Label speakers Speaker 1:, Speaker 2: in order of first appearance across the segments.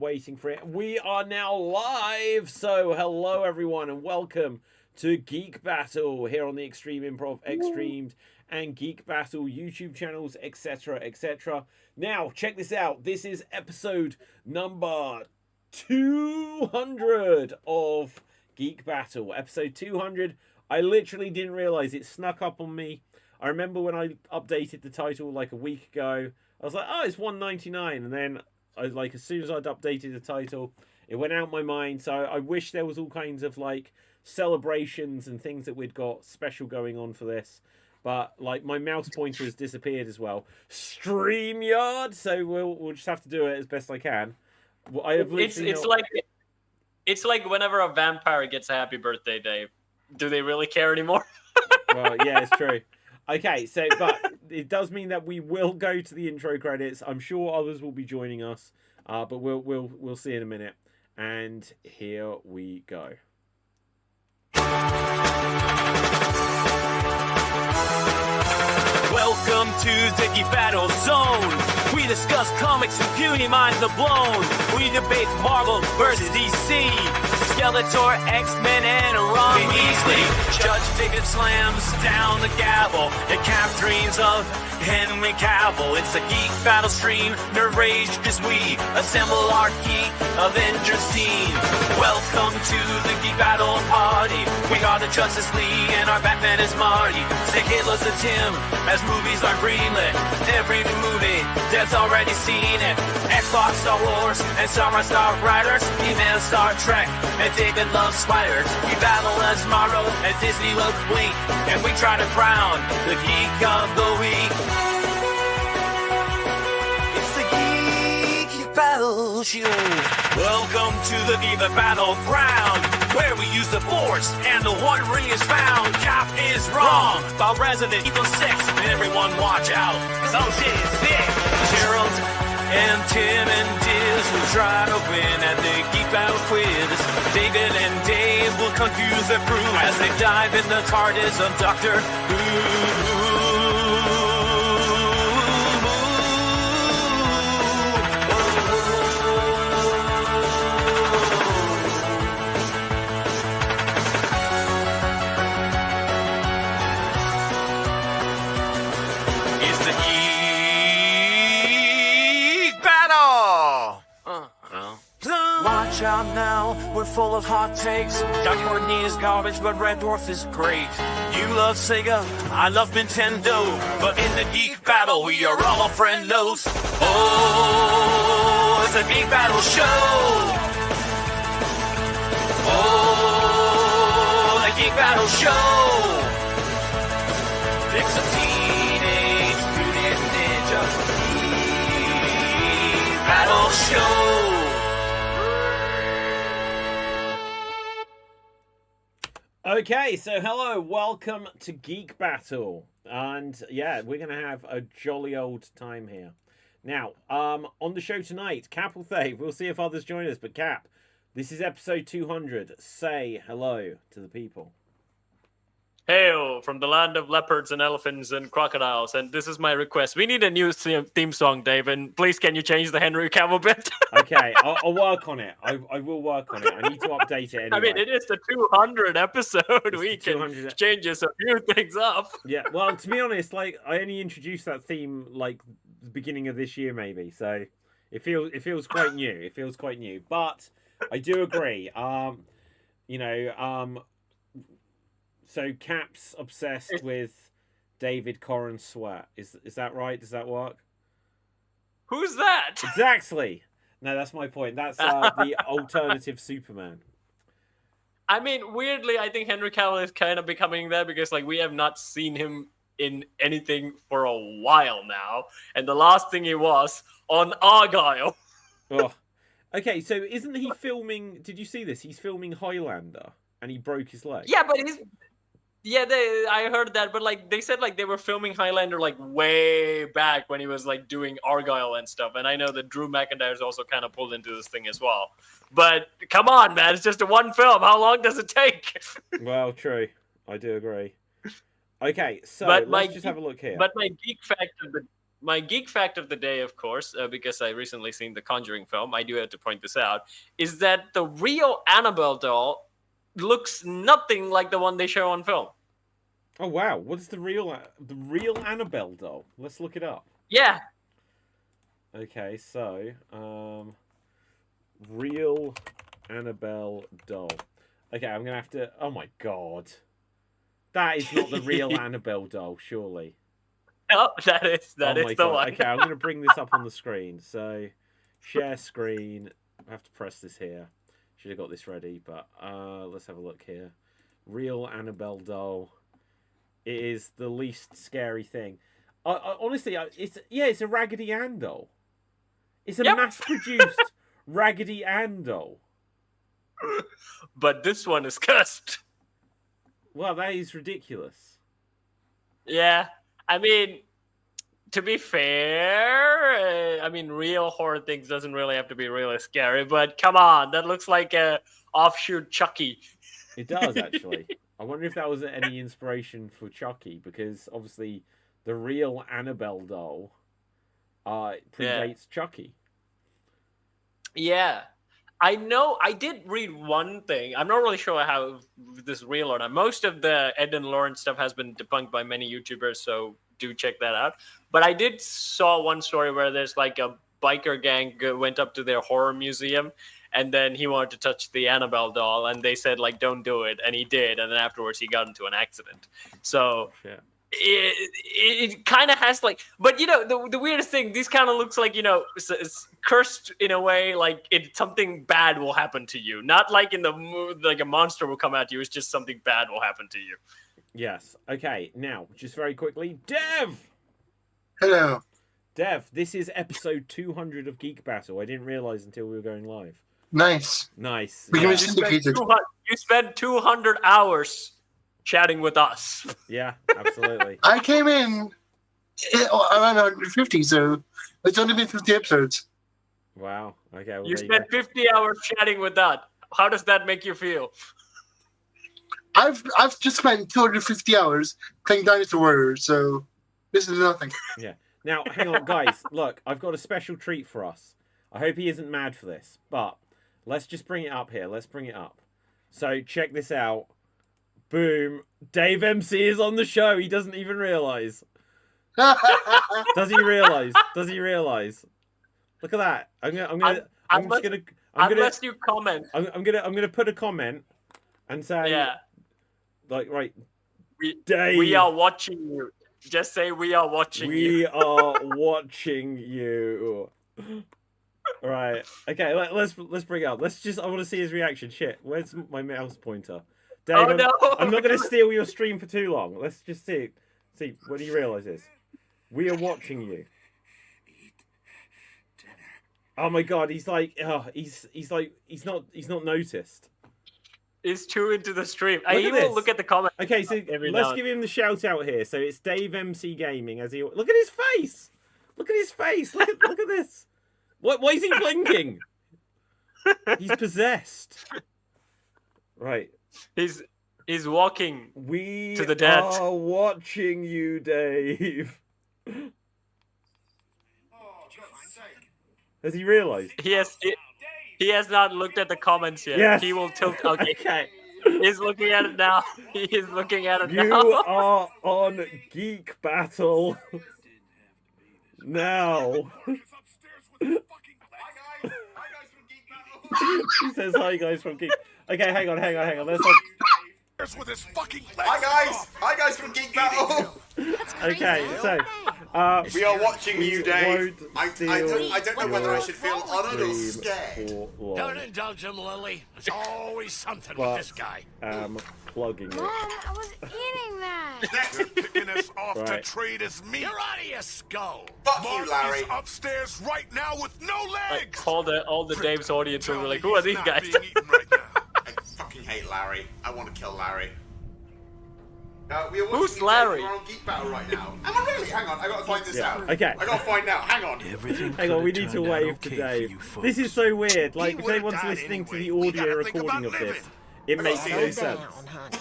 Speaker 1: Waiting for it. We are now live. So, hello everyone, and welcome to Geek Battle here on the Extreme Improv, Xstreamed, and Geek Battle YouTube channels, etc., etc. Now, check this out. This is episode number 200 of Geek Battle. Episode 200. I literally didn't realize it snuck up on me. I remember when I updated the title like a week ago. I was like, oh, it's 199, and then as soon as I'd updated the title, it went out my mind. So I wish there was all kinds of like celebrations and things that we'd got special going on for this. But like my mouse pointer has disappeared as well. StreamYard. So we'll just have to do it as best I can. I have
Speaker 2: it's like whenever a vampire gets a happy birthday, Dave. Do they really care anymore?
Speaker 1: Well, yeah, it's true. Okay, so but it does mean that we will go to the intro credits. I'm sure others will be joining us, but we'll see in a minute. And here we go.
Speaker 3: Welcome to the Geek Battle Zone. We discuss comics and beauty minds are blown. We debate Marvel versus DC, Skeletor, X-Men, and Ron Weasley. Judge David slams down the gavel and Cap dreams of Henry Cavill. It's a Geek Battle stream, nerd rage as we assemble our Geek Avengers team. Welcome to the Geek Battle party. We are the Justice League and our Batman is Marty. Say Hitler's a Tim as movies are greenlit. Every new movie, Dev's already seen it. Xbox, Star Wars, and Star Riders. He-Man, Star Trek, and David loves spiders. We battle as Morrow, and Disney will blink. And we try to crown the Geek of the Week. It's the Geek Battle Show. Welcome to the Geek Battleground, where we use the Force and the One Ring is found. Cap is wrong about Resident Evil 6. Everyone watch out, cause oh shit is thick. Gerald and Tim and Diz will try to win at the Geek Battle quiz. David and Dave will confuse their crew as they dive in the TARDIS of Doctor Who. Watch out now, we're full of hot takes. Doc Courtney is garbage, but Red Dwarf is great. You love Sega, I love Nintendo. But in the Geek Battle, we are all friendos. Oh, it's a Geek Battle show. Oh, the Geek Battle show. It's a Teenage Mutant Ninja Geek Battle show.
Speaker 1: Okay, so hello, welcome to Geek Battle, and yeah, we're gonna have a jolly old time here. Now, on the show tonight, Cap will say, we'll see if others join us, but Cap, this is episode 200. Say hello to the people.
Speaker 2: Hail from the land of leopards and elephants and crocodiles, and this is my request. We need a new theme song, Dave, and please can you change the Henry Cavill bit?
Speaker 1: Okay, I'll work on it. I will work on it. I need to update it anyway.
Speaker 2: I mean, it is the 200 episode. We can change a few things up.
Speaker 1: Yeah, well, to be honest, like I only introduced that theme like the beginning of this year, maybe. So it feels quite new. It feels quite new, but I do agree. So Cap's obsessed with David Corran Sweat. Is that right? Does that work?
Speaker 2: Who's that?
Speaker 1: Exactly. No, that's my point. That's the alternative Superman.
Speaker 2: I mean, weirdly, I think Henry Cavill is kind of becoming that because, like, we have not seen him in anything for a while now, and the last thing he was on Argyle.
Speaker 1: Oh. Okay, so isn't he filming? Did you see this? He's filming Highlander, and he broke his leg.
Speaker 2: Yeah, but I heard that, but like they said, like they were filming Highlander like way back when he was like doing Argyle and stuff. And I know that Drew McIntyre's also kind of pulled into this thing as well. But come on, man, it's just a one film. How long does it take?
Speaker 1: Well, true. I do agree. Okay, so let's just have a look here.
Speaker 2: But my geek fact of the my geek fact of the day, of course, because I recently seen the Conjuring film, I do have to point this out, is that the real Annabelle doll looks nothing like the one they show on film.
Speaker 1: Oh wow, what's the real Annabelle doll? Let's look it up.
Speaker 2: Yeah.
Speaker 1: Okay, so real Annabelle doll. Okay, I'm gonna have to. Oh my god, that is not the real Annabelle doll, surely.
Speaker 2: Oh, that is
Speaker 1: Oh my
Speaker 2: the
Speaker 1: god.
Speaker 2: one.
Speaker 1: Okay, I'm gonna bring this up on the screen. So, share screen. I have to press this here. Should have got this ready, but let's have a look here. Real Annabelle doll. It is the least scary thing. Honestly, it's a Raggedy Ann doll. It's a mass-produced Raggedy Ann doll.
Speaker 2: But this one is cursed.
Speaker 1: Well, that is ridiculous.
Speaker 2: Yeah, I mean, to be fair, I mean, real horror things doesn't really have to be really scary. But come on, that looks like a offshoot Chucky.
Speaker 1: It does, actually. I wonder if that was any inspiration for Chucky, because obviously the real Annabelle doll predates Chucky.
Speaker 2: Yeah. I know, I did read one thing. I'm not really sure how this is real or not. Most of the Ed and Lauren stuff has been debunked by many YouTubers, so do check that out. But I did saw one story where there's like a biker gang went up to their horror museum, and then he wanted to touch the Annabelle doll, and they said, like, don't do it. And he did, and then afterwards he got into an accident. So...
Speaker 1: Yeah.
Speaker 2: It kind of has like, but you know, the weirdest thing, these kind of looks like, you know, it's cursed in a way, like something bad will happen to you, not like in the like a monster will come at you. It's just something bad will happen to you.
Speaker 1: Yes. Okay. Now, just very quickly, Dev.
Speaker 4: Hello.
Speaker 1: Dev, this is episode 200 of Geek Battle. I didn't realize until we were going live.
Speaker 4: Nice.
Speaker 1: Nice.
Speaker 4: We can
Speaker 1: Yeah.
Speaker 4: be syndicated.
Speaker 2: You spent 200 hours chatting with us.
Speaker 1: Yeah, absolutely.
Speaker 4: I came in around 150, so it's only been 50 episodes.
Speaker 1: Wow. Okay. Well,
Speaker 2: You
Speaker 1: there
Speaker 2: spent 50 hours chatting with that. How does that make you feel?
Speaker 4: I've just spent 250 hours playing Dinosaur Warriors, so this is nothing.
Speaker 1: Yeah. Now, hang on, guys. Look, I've got a special treat for us. I hope he isn't mad for this, but let's just bring it up here. Let's bring it up. So, check this out. Boom. Dave MC is on the show. He doesn't even realize. Does he realize? Does he realize? Look at that.
Speaker 2: Unless you comment.
Speaker 1: I'm gonna put a comment and say,
Speaker 2: Yeah.
Speaker 1: like, right.
Speaker 2: Dave, we are watching you. Just say we are watching you.
Speaker 1: We are watching you. Right. Okay. Let's bring it up. I want to see his reaction. Shit. Where's my mouse pointer? Dave,
Speaker 2: Oh, no.
Speaker 1: I'm not going to steal your stream for too long. Let's just see when he realizes. We are watching you. Oh my god, he's like, he's not noticed.
Speaker 2: He's too into the stream.
Speaker 1: Look
Speaker 2: He
Speaker 1: at
Speaker 2: will
Speaker 1: this.
Speaker 2: look at the comments.
Speaker 1: Okay, so let's give him the shout out here. So it's Dave MC Gaming as he look at his face. Look at his face. Look at this. Why is he blinking? He's possessed. Right.
Speaker 2: He's walking to the dead.
Speaker 1: We are watching you, Dave. Has he realised?
Speaker 2: He has not looked at the comments yet.
Speaker 1: Yes.
Speaker 2: He will tilt. Okay.
Speaker 1: Okay.
Speaker 2: He's looking at it now. He is looking at it
Speaker 1: You
Speaker 2: now.
Speaker 1: are on Geek Battle now. He says hi guys from Geek. Okay, hang on. Let's
Speaker 5: with his fucking
Speaker 6: Hi guys from Geek Battle.
Speaker 1: okay, so
Speaker 6: We are watching you, Dave. I
Speaker 1: won't
Speaker 6: don't know whether I should feel
Speaker 1: steal
Speaker 6: honoured or
Speaker 1: stream
Speaker 6: scared.
Speaker 1: for long,
Speaker 5: Don't indulge him, Lily. There's always something
Speaker 1: but
Speaker 5: with this guy.
Speaker 1: plugging it.
Speaker 7: Mom, I was eating that.
Speaker 5: You're picking us off to
Speaker 1: Right.
Speaker 5: trade as meat. You're out of your skull.
Speaker 6: Fuck you,
Speaker 5: Mark
Speaker 6: Larry.
Speaker 5: is upstairs right now with no
Speaker 2: Like,
Speaker 5: legs.
Speaker 2: all the Dave's audience will
Speaker 5: Tell
Speaker 2: be
Speaker 5: me
Speaker 2: like, who are
Speaker 5: he's
Speaker 2: these
Speaker 5: not
Speaker 2: guys?
Speaker 5: being eaten right now.
Speaker 6: I fucking hate Larry. I want to kill Larry. We are watching
Speaker 2: Who's
Speaker 6: you, Dave.
Speaker 2: Larry?
Speaker 6: We're on Geek Battle right now. Am I really? Hang on, I gotta find this out.
Speaker 1: Okay.
Speaker 6: I gotta find out. Hang on.
Speaker 1: Hang on, we need to wave to Dave. This is so weird. Like, if
Speaker 5: would've
Speaker 1: anyone's
Speaker 5: died
Speaker 1: listening to the
Speaker 5: anyway. We
Speaker 1: audio
Speaker 5: gotta think
Speaker 1: recording
Speaker 5: about
Speaker 1: of this,
Speaker 5: living.
Speaker 1: it makes no
Speaker 7: Calm
Speaker 1: sense.
Speaker 7: down, honey.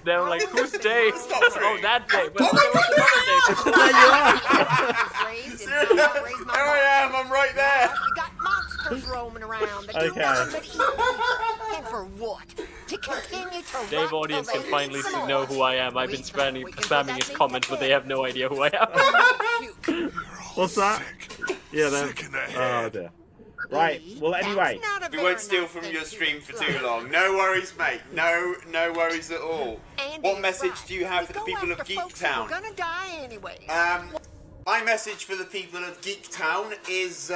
Speaker 2: They were like, "Whose day?"
Speaker 6: That's not true.
Speaker 2: Oh, that day. But there was another day.
Speaker 6: There I am. I'm right there.
Speaker 8: You got monsters roaming around that do
Speaker 1: Okay.
Speaker 8: nothing but eat. And for what? To continue to
Speaker 2: Dave
Speaker 8: rot
Speaker 2: audience
Speaker 8: till
Speaker 2: can
Speaker 8: they
Speaker 2: finally
Speaker 8: eat some
Speaker 2: know
Speaker 8: more.
Speaker 2: who I am. I've been spamming his comments, but they have no idea who I am.
Speaker 1: What's that? Yeah, then.
Speaker 5: Sick in the
Speaker 1: Oh
Speaker 5: head.
Speaker 1: dear. Right. Well, anyway.
Speaker 8: That's not a
Speaker 6: We
Speaker 8: very
Speaker 6: won't steal
Speaker 8: nice
Speaker 6: from
Speaker 8: thing
Speaker 6: your
Speaker 8: to
Speaker 6: stream for
Speaker 8: imply.
Speaker 6: too long. No worries, mate. No worries at all.
Speaker 8: Andy
Speaker 6: What
Speaker 8: is
Speaker 6: message
Speaker 8: right.
Speaker 6: do you have
Speaker 8: We
Speaker 6: for the
Speaker 8: go
Speaker 6: people of
Speaker 8: after
Speaker 6: Geek
Speaker 8: folks who are
Speaker 6: Town?
Speaker 8: gonna die anyway.
Speaker 6: My message for the people of Geek Town is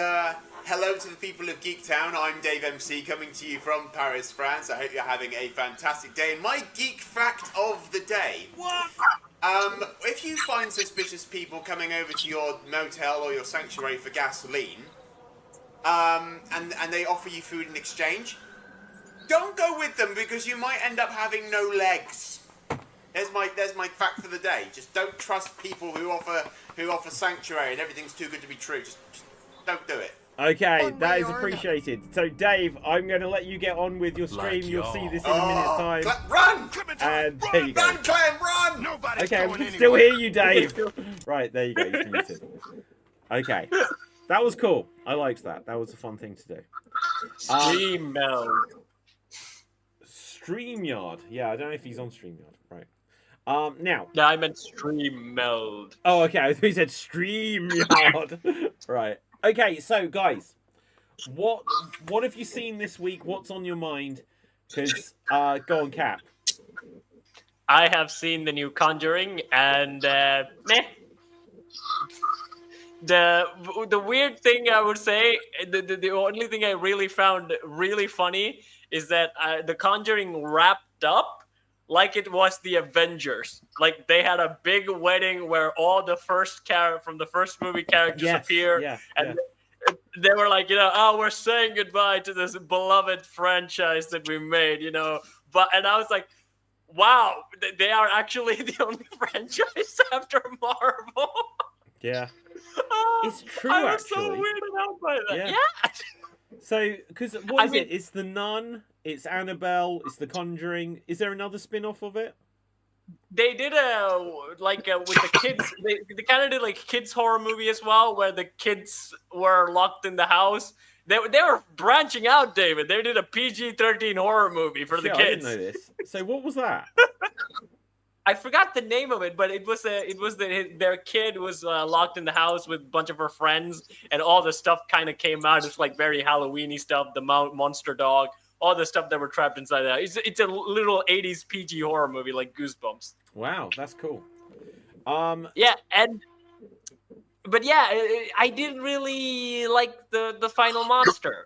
Speaker 6: hello to the people of Geek Town. I'm Dave MC coming to you from Paris, France. I hope you're having a fantastic day. And my geek fact of the day. What? If you find suspicious people coming over to your motel or your sanctuary for gasoline, and they offer you food in exchange, don't go with them because you might end up having no legs. There's my fact for the day. Just don't trust people who offer sanctuary and everything's too good to be true. Just don't do it.
Speaker 1: Okay,
Speaker 8: One
Speaker 1: that
Speaker 8: way
Speaker 1: is
Speaker 8: or
Speaker 1: appreciated. So, Dave, I'm going to let you get on with your stream.
Speaker 5: Like
Speaker 1: You'll see
Speaker 5: y'all.
Speaker 1: this in a minute's time.
Speaker 6: Run!
Speaker 1: And there you go.
Speaker 6: Run, Clem, run!
Speaker 5: Nobody's
Speaker 1: Okay, we
Speaker 5: going
Speaker 1: can
Speaker 5: anywhere.
Speaker 1: still hear you, Dave. Right, there you go. You're muted. Okay, that was cool. I liked that. That was a fun thing to do.
Speaker 2: Stream meld.
Speaker 1: StreamYard. Yeah, I don't know if he's on StreamYard. Right. Now.
Speaker 2: No, I meant stream meld.
Speaker 1: Oh, okay. I thought you said StreamYard. Right. Okay, so guys, what have you seen this week? What's on your mind? Because go on, Cap.
Speaker 2: I have seen the new Conjuring, and meh. The weird thing I would say, the only thing I really found really funny is that the Conjuring wrapped up like it was the Avengers. Like they had a big wedding where all the first from the first movie characters appear, and they were like, oh, we're saying goodbye to this beloved franchise that we made, and I was like, wow, they are actually the only franchise after Marvel.
Speaker 1: Yeah. It's true,
Speaker 2: I was
Speaker 1: actually.
Speaker 2: so weirded out by that.
Speaker 1: Yeah.
Speaker 2: Yeah.
Speaker 1: So, because what is it? It's the Nun, it's Annabelle, it's the Conjuring. Is there another spin-off of it?
Speaker 2: They did with the kids. They kind of did like kids horror movie as well, where the kids were locked in the house. They were branching out, David. They did a PG-13 horror movie for the
Speaker 1: Yeah,
Speaker 2: kids.
Speaker 1: I didn't know this. So what was that?
Speaker 2: I forgot the name of it, but their kid was locked in the house with a bunch of her friends, and all the stuff kind of came out. It's like very Halloween-y stuff. The monster dog, all the stuff that were trapped inside that. It's a little 80s PG horror movie, like Goosebumps.
Speaker 1: Wow, that's cool.
Speaker 2: Yeah, but yeah, I didn't really like the final monster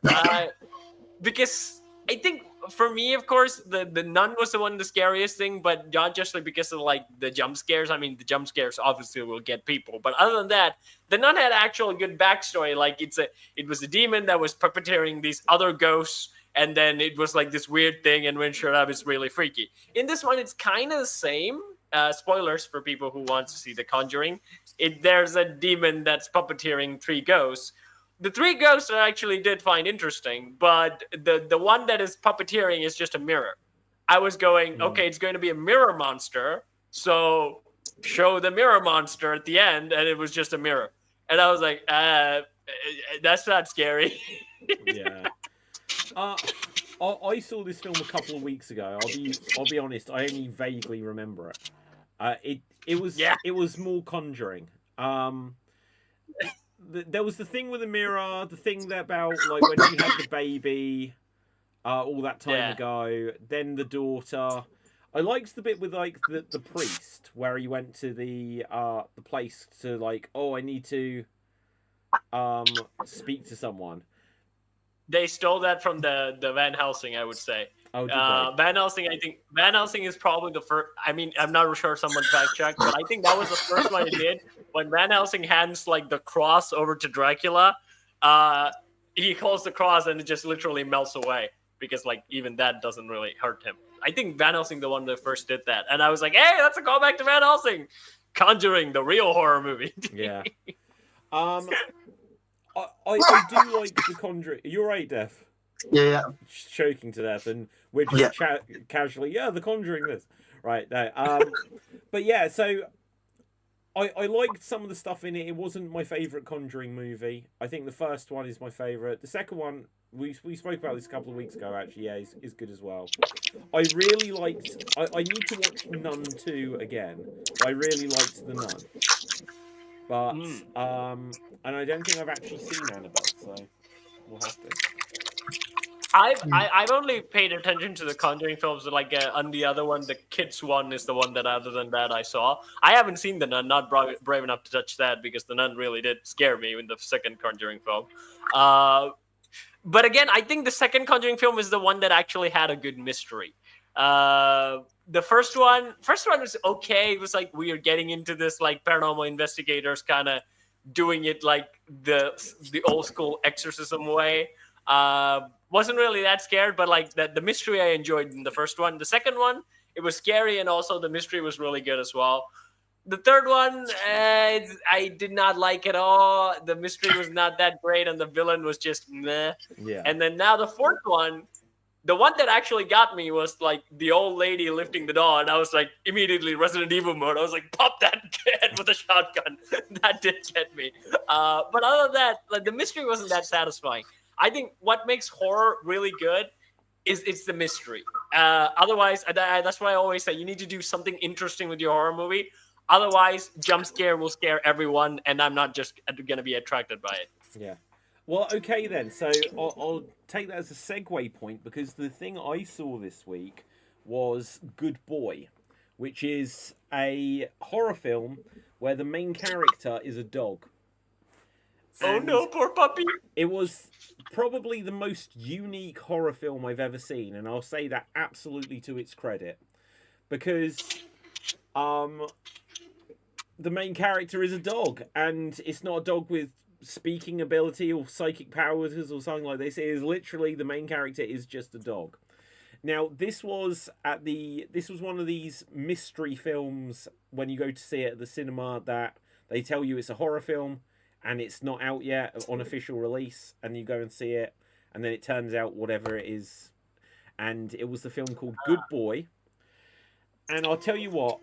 Speaker 2: because I think for me, of course, the nun was the scariest thing, but not just like because of like the jump scares. I mean, the jump scares obviously will get people, but other than that, the nun had actual good backstory. Like it was a demon that was puppeteering these other ghosts, and then it was like this weird thing, and when it showed up, it's really freaky. In this one, it's kind of the same. Spoilers for people who want to see The Conjuring. There's a demon that's puppeteering 3 ghosts. The 3 ghosts I actually did find interesting, but the one that is puppeteering is just a mirror. I was going, okay, it's going to be a mirror monster, so show the mirror monster at the end, and it was just a mirror. And I was like, that's not scary.
Speaker 1: Yeah. I saw this film a couple of weeks ago. I'll be honest. I only vaguely remember it. It was more Conjuring. There was the thing with the mirror, the thing about like when she had the baby, all that time ago. Then the daughter. I liked the bit with like the priest where he went to the place to like, oh, I need to speak to someone.
Speaker 2: They stole that from the Van Helsing, I would say.
Speaker 1: Oh, did they?
Speaker 2: Van Helsing, I think Van Helsing is probably the first. I mean, I'm not sure someone fact checked, but I think that was the first one he did. When Van Helsing hands like the cross over to Dracula, he holds the cross and it just literally melts away because like even that doesn't really hurt him. I think Van Helsing the one that first did that, and I was like, hey, that's a callback to Van Helsing, Conjuring, the real horror movie.
Speaker 1: Yeah. I do like The Conjuring. You're right, Def.
Speaker 4: Yeah.
Speaker 1: Choking to death, and we're just casually, The Conjuring this. Right, no. But yeah, so I liked some of the stuff in it. It wasn't my favourite Conjuring movie. I think the first one is my favourite. The second one, we spoke about this a couple of weeks ago, actually, yeah, is good as well. I really liked... I need to watch Nun 2 again. But I really liked The Nun. But, and I don't think I've actually seen Annabelle, so we'll have to.
Speaker 2: I've only paid attention to the Conjuring films, like on the other one, the kids one is the one that other than that I saw. I haven't seen The Nun, not brave enough to touch that because The Nun really did scare me in the second Conjuring film. But again, I think the second Conjuring film is the one that actually had a good mystery. The first one was okay. It was like we are getting into this like paranormal investigators kind of doing it like the old school exorcism way. Wasn't really that scared, but like the mystery I enjoyed in the first one. The second one, it was scary, and also the mystery was really good as well. The third one, I did not like at all. The mystery was not that great, and the villain was just meh.
Speaker 1: Yeah.
Speaker 2: And then now the fourth one, the one that actually got me was like the old lady lifting the doll, and I was like immediately Resident Evil mode. I was like, pop that head with a shotgun. That did get me. But other than that, like the mystery wasn't that satisfying. I think what makes horror really good is it's the mystery. Otherwise, that's why I always say you need to do something interesting with your horror movie. Otherwise, jump scare will scare everyone, and I'm not just going to be attracted by it.
Speaker 1: Yeah. Well, okay then. So I'll take that as a segue point because the thing I saw this week was Good Boy, which is a horror film where the main character is a dog.
Speaker 2: Oh no, poor puppy!
Speaker 1: It was probably the most unique horror film I've ever seen, and I'll say that absolutely to its credit. Because the main character is a dog, and it's not a dog with speaking ability or psychic powers or something like this. It is literally the main character is just a dog. Now, this was one of these mystery films when you go to see it at the cinema that they tell you it's a horror film, and it's not out yet on official release, and you go and see it, and then it turns out whatever it is. And it was the film called Good Boy. And I'll tell you what,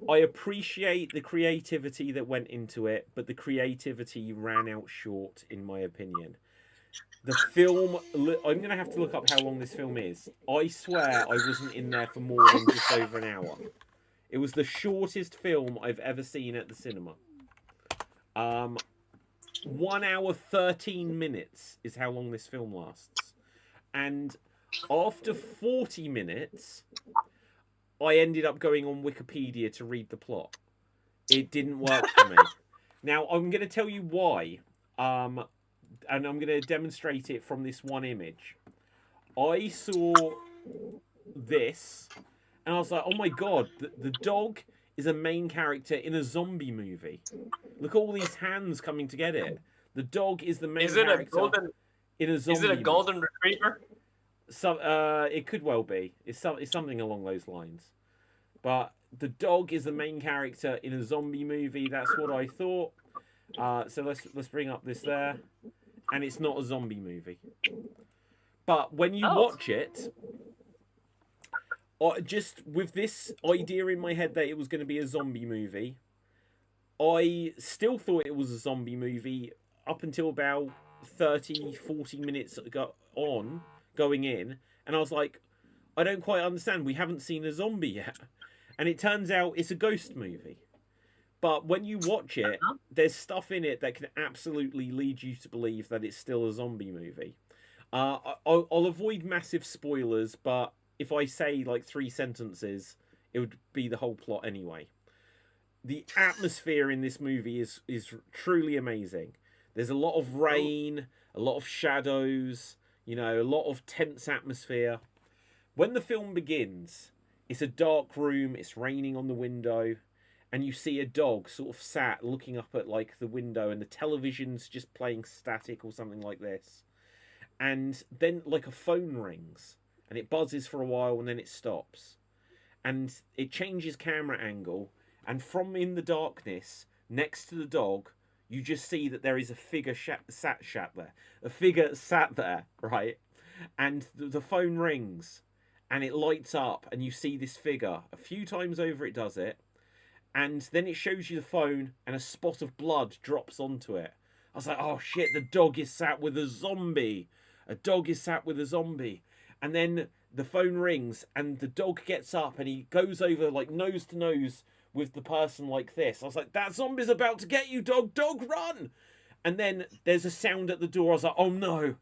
Speaker 1: I appreciate the creativity that went into it, but the creativity ran out short, in my opinion. The film, I'm going to have to look up how long this film is. I swear I wasn't in there for more than just over an hour. It was the shortest film I've ever seen at the cinema. 1 hour 13 minutes is how long this film lasts. And after 40 minutes, I ended up going on Wikipedia to read the plot. It didn't work for me. Now, I'm going to tell you why. And I'm going to demonstrate it from this one image. I saw this, and I was like, oh my god, the dog is a main character in a zombie movie. Look at all these hands coming to get it. The dog is the main character in a zombie movie.
Speaker 2: Is it a golden retriever?
Speaker 1: It could well be. It's something along those lines. But the dog is the main character in a zombie movie. That's what I thought. So let's bring up this there. And it's not a zombie movie. But when you watch it, just with this idea in my head that it was going to be a zombie movie, I still thought it was a zombie movie up until about 30, 40 minutes going in. And I was like, I don't quite understand. We haven't seen a zombie yet. And it turns out it's a ghost movie. But when you watch it, there's stuff in it that can absolutely lead you to believe that it's still a zombie movie. I'll avoid massive spoilers, but if I say like 3 sentences, it would be the whole plot anyway. The atmosphere in this movie is truly amazing. There's a lot of rain, a lot of shadows, a lot of tense atmosphere. When the film begins, it's a dark room, it's raining on the window, and you see a dog sort of sat looking up at like the window, and the television's just playing static or something like this. And then like a phone rings, and it buzzes for a while, and then it stops. And it changes camera angle, and from in the darkness, next to the dog, you just see that there is a figure sat there. A figure sat there, right? And the phone rings, and it lights up, and you see this figure. A few times over it does it, and then it shows you the phone, and a spot of blood drops onto it. I was like, oh shit, the dog is sat with a zombie. A dog is sat with a zombie. And then the phone rings, and the dog gets up, and he goes over like nose to nose with the person like this. I was like, that zombie's about to get you, dog. Dog, run! And then there's a sound at the door. I was like, oh no.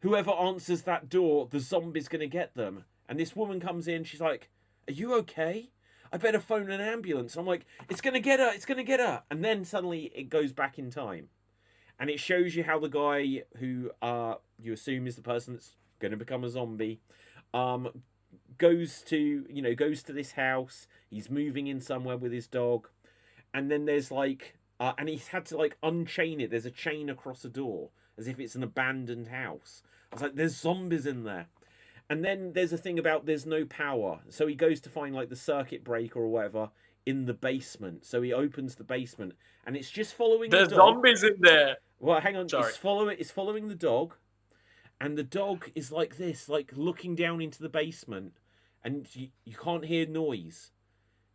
Speaker 1: Whoever answers that door, the zombie's going to get them. And this woman comes in. She's like, are you okay? I better phone an ambulance. I'm like, it's going to get her. It's going to get her. And then suddenly it goes back in time. And it shows you how the guy who you assume is the person that's going to become a zombie goes to this house. He's moving in somewhere with his dog. And then there's like, and he's had to like unchain it. There's a chain across the door as if it's an abandoned house. I was like, there's zombies in there. And then there's a thing about there's no power. So he goes to find like the circuit breaker or whatever in the basement. So he opens the basement and it's just following the dog.
Speaker 2: There's zombies in there.
Speaker 1: Well, hang on.
Speaker 2: Sorry.
Speaker 1: It's following the dog. And the dog is like this, like looking down into the basement. And you can't hear noise.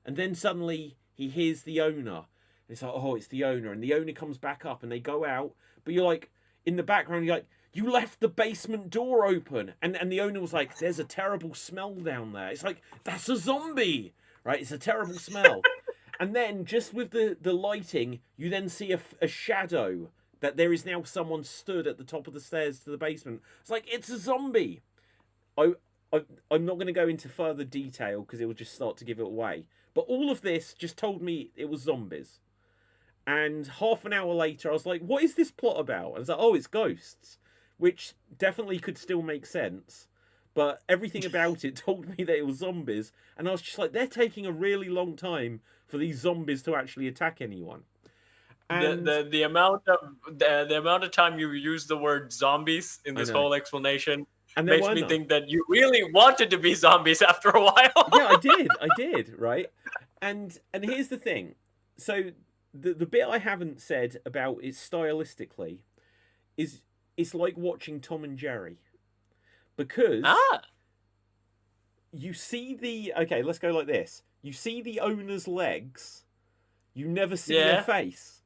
Speaker 1: And then suddenly he hears the owner. And it's like, oh, it's the owner. And the owner comes back up and they go out. But you're like, in the background, you're like, you left the basement door open. And the owner was like, there's a terrible smell down there. It's like, that's a zombie, right? It's a terrible smell. And then just with the lighting, you then see a shadow that there is now someone stood at the top of the stairs to the basement. It's like, it's a zombie. I'm not going to go into further detail because it will just start to give it away. But all of this just told me it was zombies. And half an hour later, I was like, what is this plot about? And I was like, oh, it's ghosts. Which definitely could still make sense. But everything about it told me that it was zombies. And I was just like, they're taking a really long time for these zombies to actually attack anyone. And
Speaker 2: The amount of time you use the word zombies in this whole explanation
Speaker 1: and
Speaker 2: makes me think that you really wanted to be zombies after a while.
Speaker 1: Yeah, I did, right? And here's the thing. So the bit I haven't said about it stylistically is it's like watching Tom and Jerry. Because you see okay, let's go like this. You see the owner's legs, you never see their face.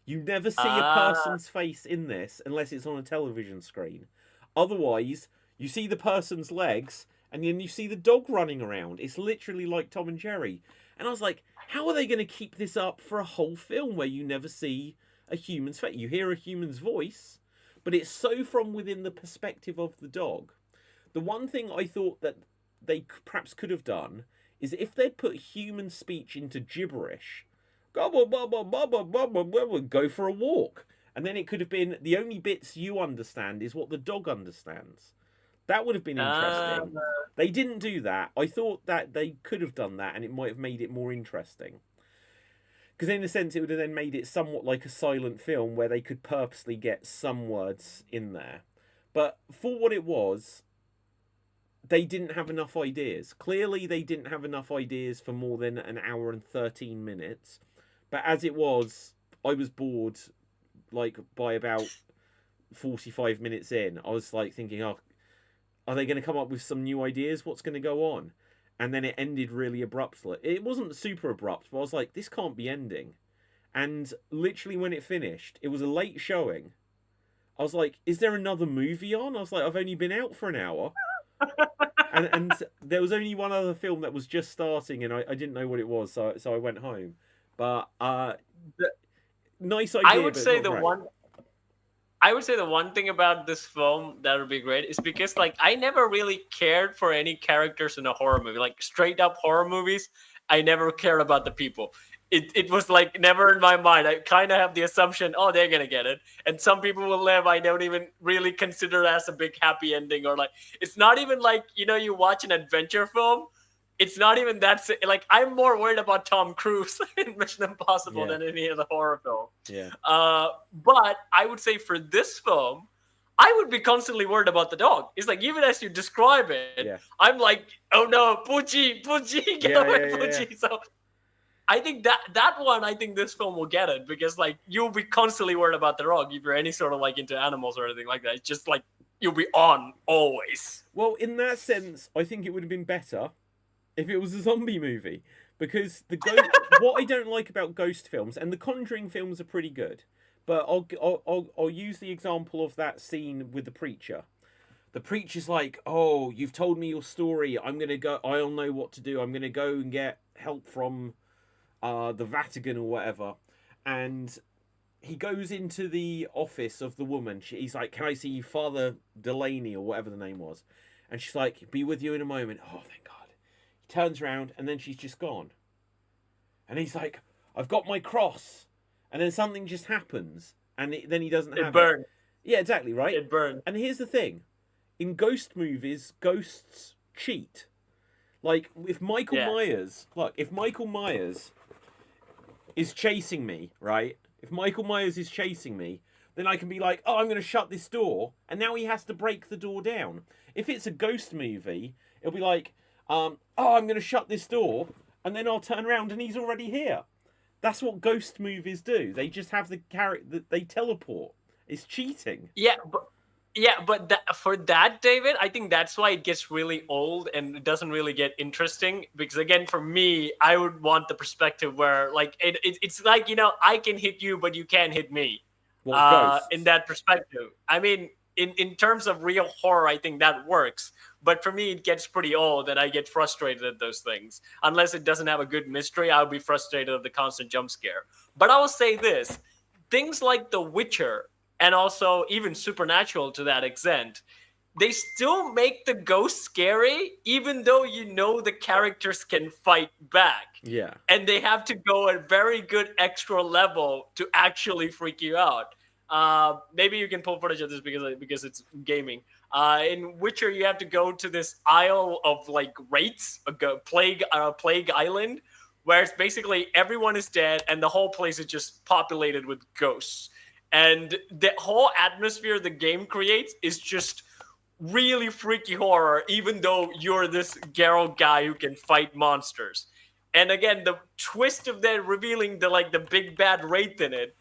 Speaker 1: You never see a person's face in this unless it's on a television screen. Otherwise, you see the person's legs and then you see the dog running around. It's literally like Tom and Jerry. And I was like, how are they going to keep this up for a whole film where you never see a human's face? You hear a human's voice, but it's so from within the perspective of the dog. The one thing I thought that they perhaps could have done is if they'd put human speech into gibberish, go for a walk. And then it could have been the only bits you understand is what the dog understands. That would have been interesting. They didn't do that. I thought that they could have done that and it might have made it more interesting. Because in a sense, it would have then made it somewhat like a silent film where they could purposely get some words in there. But for what it was, they didn't have enough ideas. Clearly, they didn't have enough ideas for more than an hour and 13 minutes. But as it was, I was bored like by about 45 minutes in. I was like thinking, oh, are they going to come up with some new ideas? What's going to go on? And then it ended really abruptly. It wasn't super abrupt, but I was like, this can't be ending. And literally when it finished, it was a late showing. I was like, is there another movie on? I was like, I've only been out for an hour. and there was only one other film that was just starting and I didn't know what it was, so I went home. But nice idea.
Speaker 2: I would say the one thing about this film that would be great is because like I never really cared for any characters in a horror movie. Like straight up horror movies, I never cared about the people. It was like never in my mind. I kind of have the assumption, oh, they're gonna get it, and some people will live. I don't even really consider it as a big happy ending, or like it's not even like you watch an adventure film. It's not even that. Like I'm more worried about Tom Cruise in Mission Impossible than any other horror film.
Speaker 1: Yeah.
Speaker 2: But I would say for this film, I would be constantly worried about the dog. It's like even as you describe it, I'm like, oh no, Poochie, get away, Poochie. Yeah. So I think that one, I think this film will get it because like you'll be constantly worried about the dog if you're any sort of like into animals or anything like that. It's just like you'll be on always.
Speaker 1: Well, in that sense, I think it would have been better if it was a zombie movie, because what I don't like about ghost films, and the Conjuring films are pretty good, but I'll use the example of that scene with the preacher. The preacher's like, "Oh, you've told me your story. I'm gonna go. I'll know what to do. I'm gonna go and get help from the Vatican or whatever," and he goes into the office of the woman. He's like, "Can I see Father Delaney or whatever the name was?" And she's like, "Be with you in a moment." Oh, thank God. He turns around and then she's just gone. And he's like, "I've got my cross." And then something just happens. And then he doesn't have it.
Speaker 2: Burned.
Speaker 1: Yeah, exactly, right?
Speaker 2: It burned.
Speaker 1: And here's the thing. In ghost movies, ghosts cheat. Like, if Michael Myers is chasing me, right? If Michael Myers is chasing me, then I can be like, "Oh, I'm going to shut this door," and now he has to break the door down. If it's a ghost movie, it'll be like, "Oh, I'm going to shut this door," and then I'll turn around and he's already here. That's what ghost movies do. They just have the character, they teleport. It's cheating.
Speaker 2: But for that, David, I think that's why it gets really old and it doesn't really get interesting. Because again, for me, I would want the perspective where, like, it's like, I can hit you, but you can't hit me. In that perspective, I mean, in terms of real horror, I think that works. But for me, it gets pretty old, and I get frustrated at those things. Unless it doesn't have a good mystery, I'll be frustrated at the constant jump scare. But I will say this: things like The Witcher, and also even Supernatural to that extent, they still make the ghost scary, even though the characters can fight back.
Speaker 1: Yeah.
Speaker 2: And they have to go a very good extra level to actually freak you out. Maybe you can pull footage of this because it's gaming. In Witcher, you have to go to this isle of like wraiths, a plague island, where it's basically everyone is dead and the whole place is just populated with ghosts. And the whole atmosphere the game creates is just really freaky horror, even though you're this Geralt guy who can fight monsters. And again, the twist of that revealing the big bad wraith in it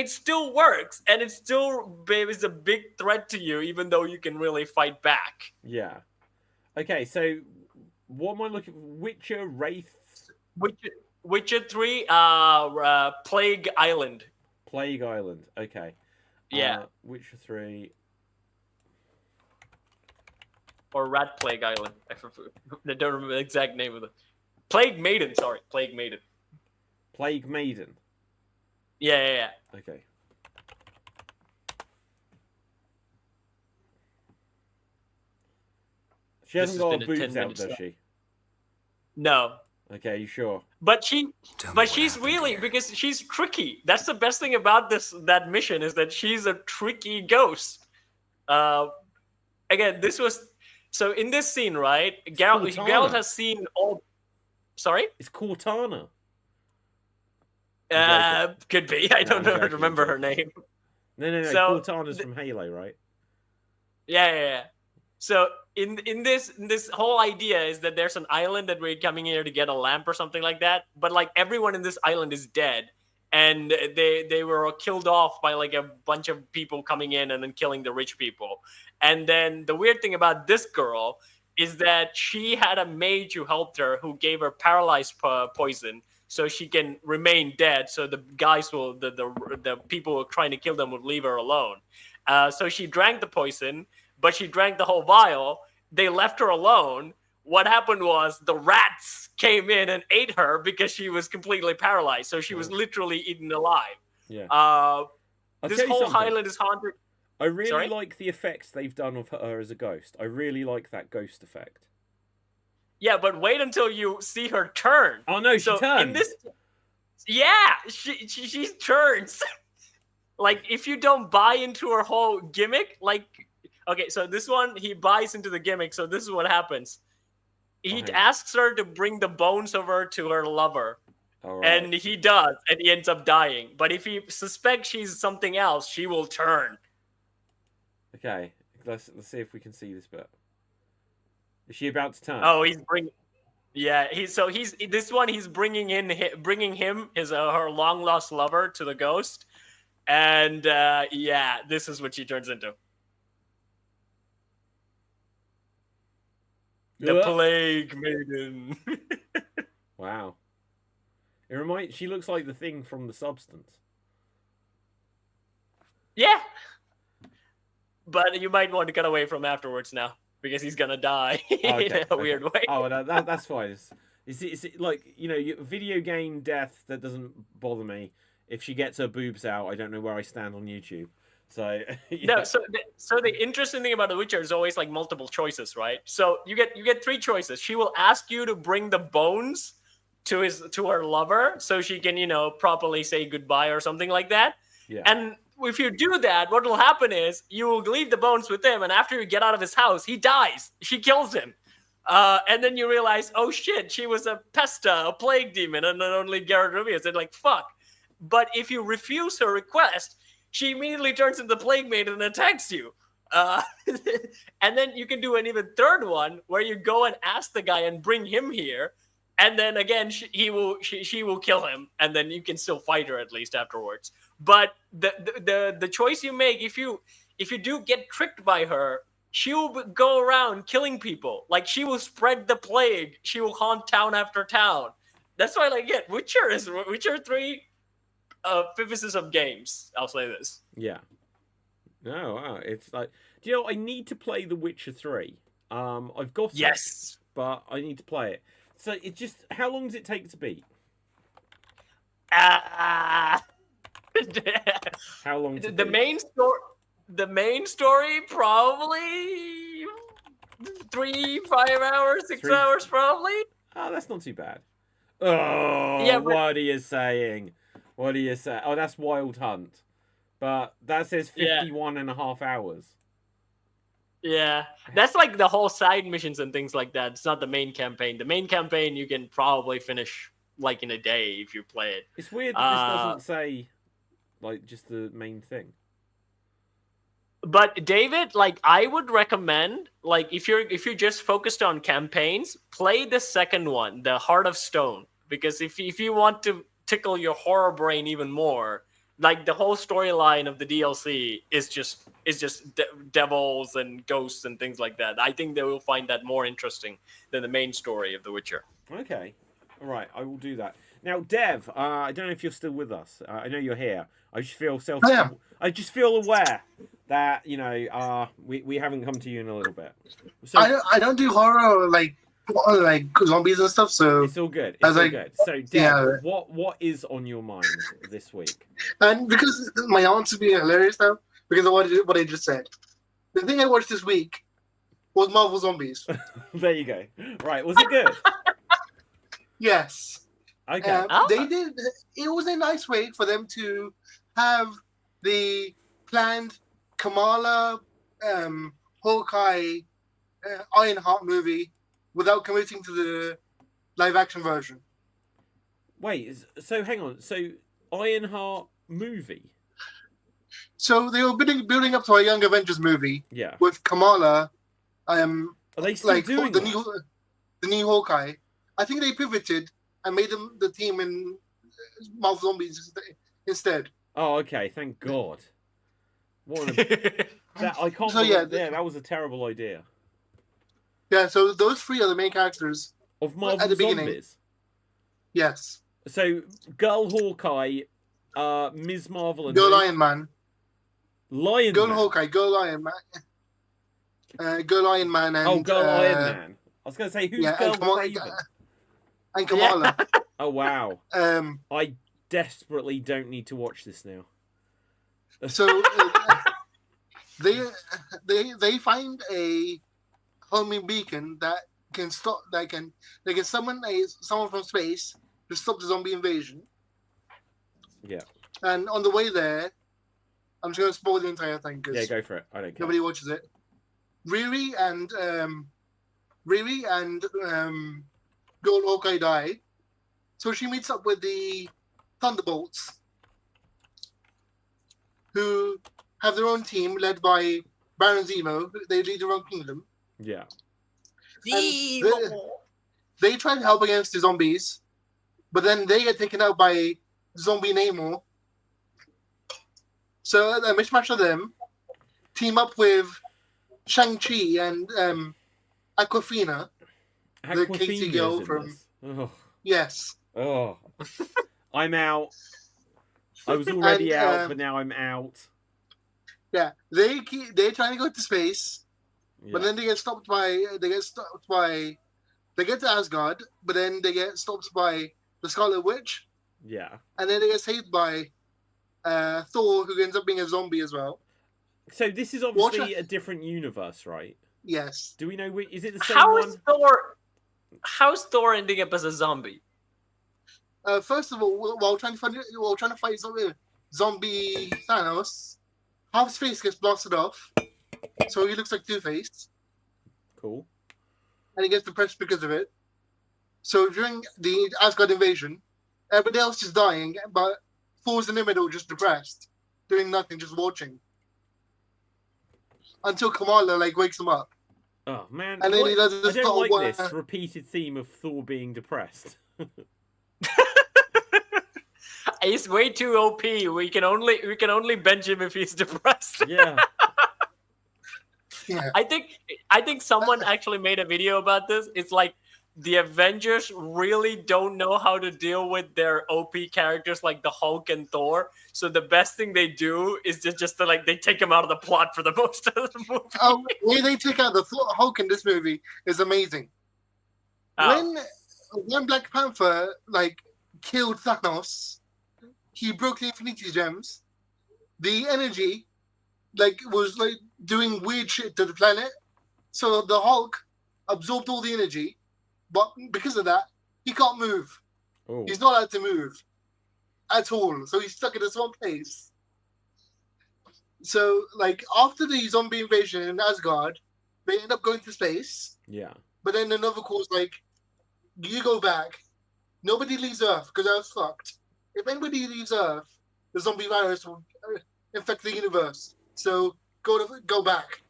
Speaker 2: still works, and it still is a big threat to you, even though you can really fight back.
Speaker 1: Yeah. Okay, so what am I looking for? Witcher, Wraith?
Speaker 2: Witcher 3, Plague Island.
Speaker 1: Plague Island, okay.
Speaker 2: Yeah.
Speaker 1: Witcher 3.
Speaker 2: Or Rat Plague Island. I don't remember the exact name of it. Plague Maiden, sorry. Plague Maiden.
Speaker 1: Plague Maiden.
Speaker 2: Yeah.
Speaker 1: Okay. She hasn't got her boobs out, does she?
Speaker 2: No.
Speaker 1: Okay, you sure?
Speaker 2: But she's really, because she's tricky. That's the best thing about that mission, is that she's a tricky ghost. Again, so in this scene, right? Geralt has seen all. Sorry?
Speaker 1: It's Cortana.
Speaker 2: Could be. I don't remember her name.
Speaker 1: No. So, Cortana's from Halo, right?
Speaker 2: Yeah. So in this whole idea is that there's an island that we're coming here to get a lamp or something like that. But like everyone in this island is dead, and they were killed off by like a bunch of people coming in and then killing the rich people. And then the weird thing about this girl is that she had a mage who helped her, who gave her paralyzed poison, so she can remain dead. So the guys the people who are trying to kill them would leave her alone. So she drank the poison, but she drank the whole vial. They left her alone. What happened was the rats came in and ate her because she was completely paralyzed. So she was literally eaten alive.
Speaker 1: Yeah.
Speaker 2: This whole island is haunted.
Speaker 1: I really like the effects they've done of her as a ghost. I really like that ghost effect.
Speaker 2: Yeah, but wait until you see her turn.
Speaker 1: Oh no, she turns.
Speaker 2: She turns. Like, if you don't buy into her whole gimmick, okay, so this one, he buys into the gimmick, so this is what happens. He asks her to bring the bones of her to her lover. And he does, and he ends up dying. But if he suspects she's something else, she will turn.
Speaker 1: Okay, let's see if we can see this bit. Is she about to turn?
Speaker 2: Oh, he's bringing. Yeah, he's bringing him her long lost lover to the ghost, and this is what she turns into. The
Speaker 1: Ugh.
Speaker 2: Plague Maiden.
Speaker 1: Wow. She looks like the thing from The Substance.
Speaker 2: Yeah. But you might want to cut away from afterwards now because he's gonna die in a weird way.
Speaker 1: Oh, that's fine. It's like, video game death, that doesn't bother me. If she gets her boobs out, I don't know where I stand on YouTube. So
Speaker 2: No, so the interesting thing about The Witcher is always like multiple choices, right? So you get 3 choices. She will ask you to bring the bones to her lover so she can, properly say goodbye or something like that.
Speaker 1: Yeah.
Speaker 2: And if you do that, what will happen is you will leave the bones with him, and after you get out of his house, he dies. She kills him. And then you realize, oh shit, she was a pesta, a plague demon, and then only Geralt reveals. And like, fuck. But if you refuse her request, she immediately turns into the Plague Maiden and attacks you. And then you can do an even third one where you go and ask the guy and bring him here. And then again, she will kill him, and then you can still fight her at least afterwards. But the choice you make, if you do get tricked by her, she will go around killing people. Like, she will spread the plague. She will haunt town after town. That's why, like, yeah, Witcher 3, emphasis of games. I'll say this.
Speaker 1: Yeah. No, wow. It's like, do you know, I need to play The Witcher 3. I've got it,
Speaker 2: Yes.
Speaker 1: but I need to play it. So it just, how long does it take to beat?
Speaker 2: How
Speaker 1: long? To
Speaker 2: the
Speaker 1: beat?
Speaker 2: main story probably 3-5 hours, 6 hours probably.
Speaker 1: Oh, that's not too bad. Oh,
Speaker 2: Yeah, but...
Speaker 1: what are you saying? What are you saying? Oh, that's Wild Hunt, but that says 51.5 hours.
Speaker 2: Yeah, that's like the whole side missions and things like that. It's not the main campaign. The main campaign you can probably finish like in a day if you play it.
Speaker 1: It's weird that this doesn't say like just the main thing.
Speaker 2: But David, like, I would recommend, like, if you're just focused on campaigns, play the second one, the Heart of Stone, because if you want to tickle your horror brain even more, like, the whole storyline of the DLC is just devils and ghosts and things like that. I think they will find that more interesting than the main story of The Witcher.
Speaker 1: Okay, all right, I will do that. Now, Dev, I don't know if you're still with us. I know you're here. I just feel I just feel aware that we haven't come to you in a little bit. So,
Speaker 4: I don't do horror like zombies and stuff, so
Speaker 1: it's all good. It's all good. So, Dev, what is on your mind this week?
Speaker 4: And because my answer being hilarious now, because of what I just said, the thing I watched this week was Marvel Zombies.
Speaker 1: There you go. Right, was it good?
Speaker 4: Yes.
Speaker 1: Okay.
Speaker 4: They did. It was a nice way for them to have the planned Kamala, Hawkeye, Ironheart movie without committing to the live-action version.
Speaker 1: Wait, so hang on. So Ironheart movie?
Speaker 4: So they were building up to a Young Avengers movie.
Speaker 1: Yeah.
Speaker 4: With Kamala.
Speaker 1: Are they still doing
Speaker 4: the
Speaker 1: that?
Speaker 4: the new Hawkeye? I think they pivoted and made them the team in Marvel Zombies instead.
Speaker 1: Oh, okay. Thank God. That was a terrible idea.
Speaker 4: Yeah, so those 3 are the main characters
Speaker 1: of Marvel
Speaker 4: at the
Speaker 1: Zombies.
Speaker 4: beginning. Yes.
Speaker 1: So Girl Hawkeye, Ms. Marvel, and
Speaker 4: Girl Iron Man.
Speaker 1: Girl
Speaker 4: Hawkeye, Girl Iron Man. Girl Iron Man and
Speaker 1: Girl Iron Man. I was going to say, who's Girl Craven?
Speaker 4: And Kamala.
Speaker 1: Oh, wow. I desperately don't need to watch this now.
Speaker 4: So they find a homing beacon that can stop. They can summon someone from space to stop the zombie invasion.
Speaker 1: Yeah. And
Speaker 4: on the way there, I'm just going to spoil the entire thing because
Speaker 1: go for it. I don't care.
Speaker 4: Nobody watches it. Riri and Gold Hawkeye die, so she meets up with the Thunderbolts, who have their own team led by Baron Zemo. They lead their own kingdom.
Speaker 1: Yeah.
Speaker 4: They try to help against the zombies, but then they get taken out by Zombie Namor. So a mishmash of them team up with Shang-Chi and Aquafina the Katie girl from yes.
Speaker 1: Oh, I'm out. I was already
Speaker 4: And,
Speaker 1: out, but now I'm out.
Speaker 4: Yeah, they're trying to go to space, but then they get to Asgard, but then they get stopped by the Scarlet Witch.
Speaker 1: Yeah.
Speaker 4: And then they get saved by Thor, who ends up being a zombie as well.
Speaker 1: So this is obviously a different universe, right?
Speaker 4: Yes.
Speaker 1: Do we know which? Is it the same one?
Speaker 2: How's Thor ending up as a zombie?
Speaker 4: First of all, while trying to fight zombie Thanos, half his face gets blasted off, so he looks like Two-Face.
Speaker 1: Cool.
Speaker 4: And he gets depressed because of it. So during the Asgard invasion, everybody else is dying, but Thor's in the middle, just depressed, doing nothing, just watching. Until Kamala wakes him up.
Speaker 1: Oh man!
Speaker 4: And then he does
Speaker 1: I don't like this repeated theme of Thor being depressed.
Speaker 2: He's way too OP. We can only bench him if he's depressed.
Speaker 1: Yeah.
Speaker 4: Yeah.
Speaker 2: I think someone actually made a video about this. It's like the Avengers really don't know how to deal with their OP characters like the Hulk and Thor. So the best thing they do is just they take him out of the plot for the most of the movie.
Speaker 4: The way they take out the Hulk in this movie is amazing. When Black Panther killed Thanos, he broke the Infinity Gems. The energy was doing weird shit to the planet. So the Hulk absorbed all the energy, but because of that, he can't move.
Speaker 1: Oh.
Speaker 4: He's not allowed to move at all. So he's stuck in this one place. So after the zombie invasion in Asgard, they end up going to space.
Speaker 1: Yeah.
Speaker 4: But then another call's you go back. Nobody leaves Earth because Earth's fucked. If anybody leaves Earth, the zombie virus will infect the universe. So go back.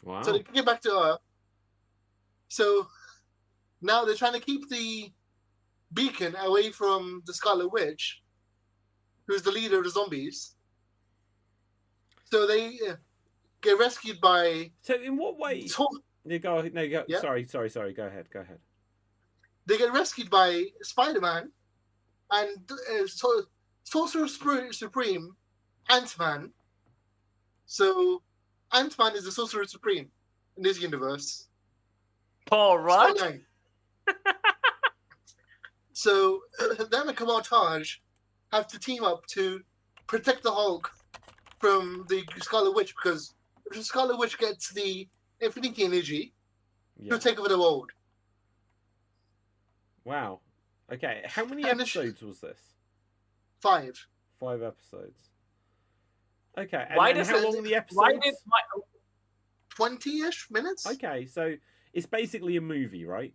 Speaker 1: Wow.
Speaker 4: So they can get back to Earth. So now they're trying to keep the beacon away from the Scarlet Witch, who's the leader of the zombies. So they get rescued by.
Speaker 1: So in what way? Go. Yeah. Sorry. Go ahead.
Speaker 4: They get rescued by Spider-Man and Sorcerer Supreme, Ant-Man. So Ant-Man is the Sorcerer Supreme in this universe.
Speaker 2: Paul Rudd?
Speaker 4: So them and Kamal Taj have to team up to protect the Hulk from the Scarlet Witch, because if the Scarlet Witch gets the Infinity Energy, he'll take over the world.
Speaker 1: Wow. Okay, how many episodes was this?
Speaker 4: 5.
Speaker 1: 5 episodes. Okay,
Speaker 2: and
Speaker 1: how long are the episodes?
Speaker 4: 20-ish minutes.
Speaker 1: Okay, so it's basically a movie, right?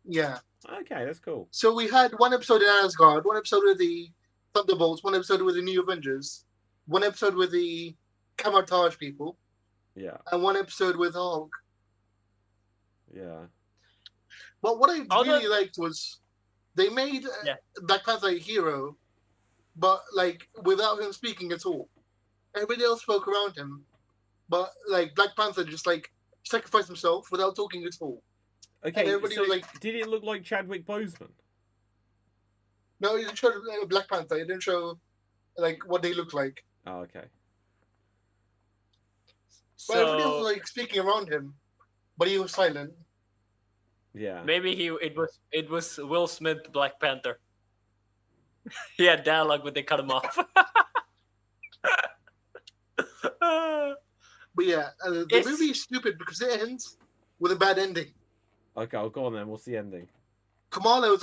Speaker 4: Yeah.
Speaker 1: Okay, that's cool.
Speaker 4: So we had one episode in Asgard, one episode with the Thunderbolts, one episode with the New Avengers, one episode with the Camartage people, and one episode with Hulk.
Speaker 1: Yeah.
Speaker 4: But what I really liked was they made Black Panther a hero, but without him speaking at all. Everybody else spoke around him, but Black Panther just sacrificed himself without talking at all.
Speaker 1: Okay,
Speaker 4: and everybody
Speaker 1: so
Speaker 4: was
Speaker 1: did it look like Chadwick Boseman?
Speaker 4: No, it didn't show Black Panther. It didn't show what they look like.
Speaker 1: Oh, okay.
Speaker 4: But everybody else was speaking around him, but he was silent.
Speaker 1: Yeah.
Speaker 2: Maybe it was Will Smith, Black Panther. He had dialogue, but they cut him off.
Speaker 4: But yeah, the movie is stupid because it ends with a bad ending.
Speaker 1: Okay, I'll go on then. What's the ending?
Speaker 4: Kamala was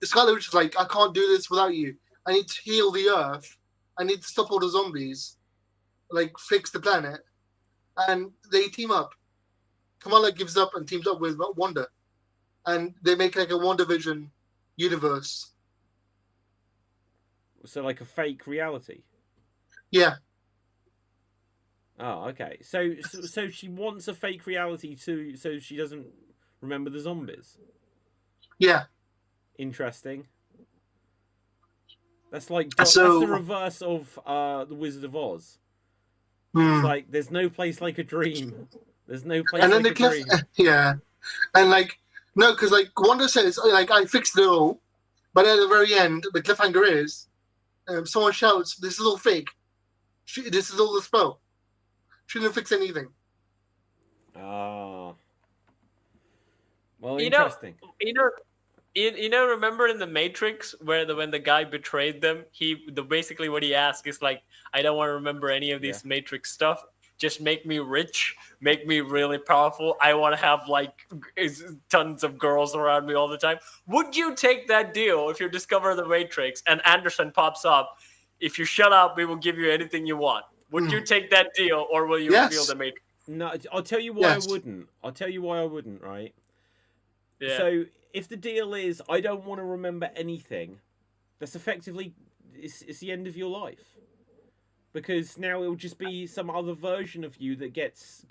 Speaker 4: Scarlet Witch is I can't do this without you. I need to heal the Earth. I need to stop all the zombies. Fix the planet. And they team up. Kamala gives up and teams up with Wanda. And they make a WandaVision universe.
Speaker 1: So a fake reality?
Speaker 4: Yeah.
Speaker 1: Oh, okay. So she wants a fake reality so she doesn't remember the zombies? Yeah. Interesting. That's that's the reverse of the Wizard of Oz. It's there's no place like a dream. There's no place
Speaker 4: And then
Speaker 1: like
Speaker 4: the
Speaker 1: a
Speaker 4: cliff,
Speaker 1: dream.
Speaker 4: yeah, and like no, because like Wanda says, like I fixed it all, but at the very end, the cliffhanger is, someone shouts, "This is all fake. This is all the spell. She didn't fix anything."
Speaker 1: Ah. Well,
Speaker 2: You know,
Speaker 1: interesting.
Speaker 2: Remember in the Matrix where when the guy betrayed them, basically what he asked is like, I don't want to remember any of these Matrix stuff. Just make me rich, make me really powerful. I want to have like tons of girls around me all the time. Would you take that deal if you discover the Matrix and Anderson pops up? If you shut up, we will give you anything you want. Would you take that deal, or will you reveal the Matrix?
Speaker 1: No, I'll tell you why I wouldn't. I'll tell you why I wouldn't, right?
Speaker 2: Yeah.
Speaker 1: So, if the deal is, I don't want to remember anything, that's effectively, it's the end of your life. Because now it'll just be some other version of you that gets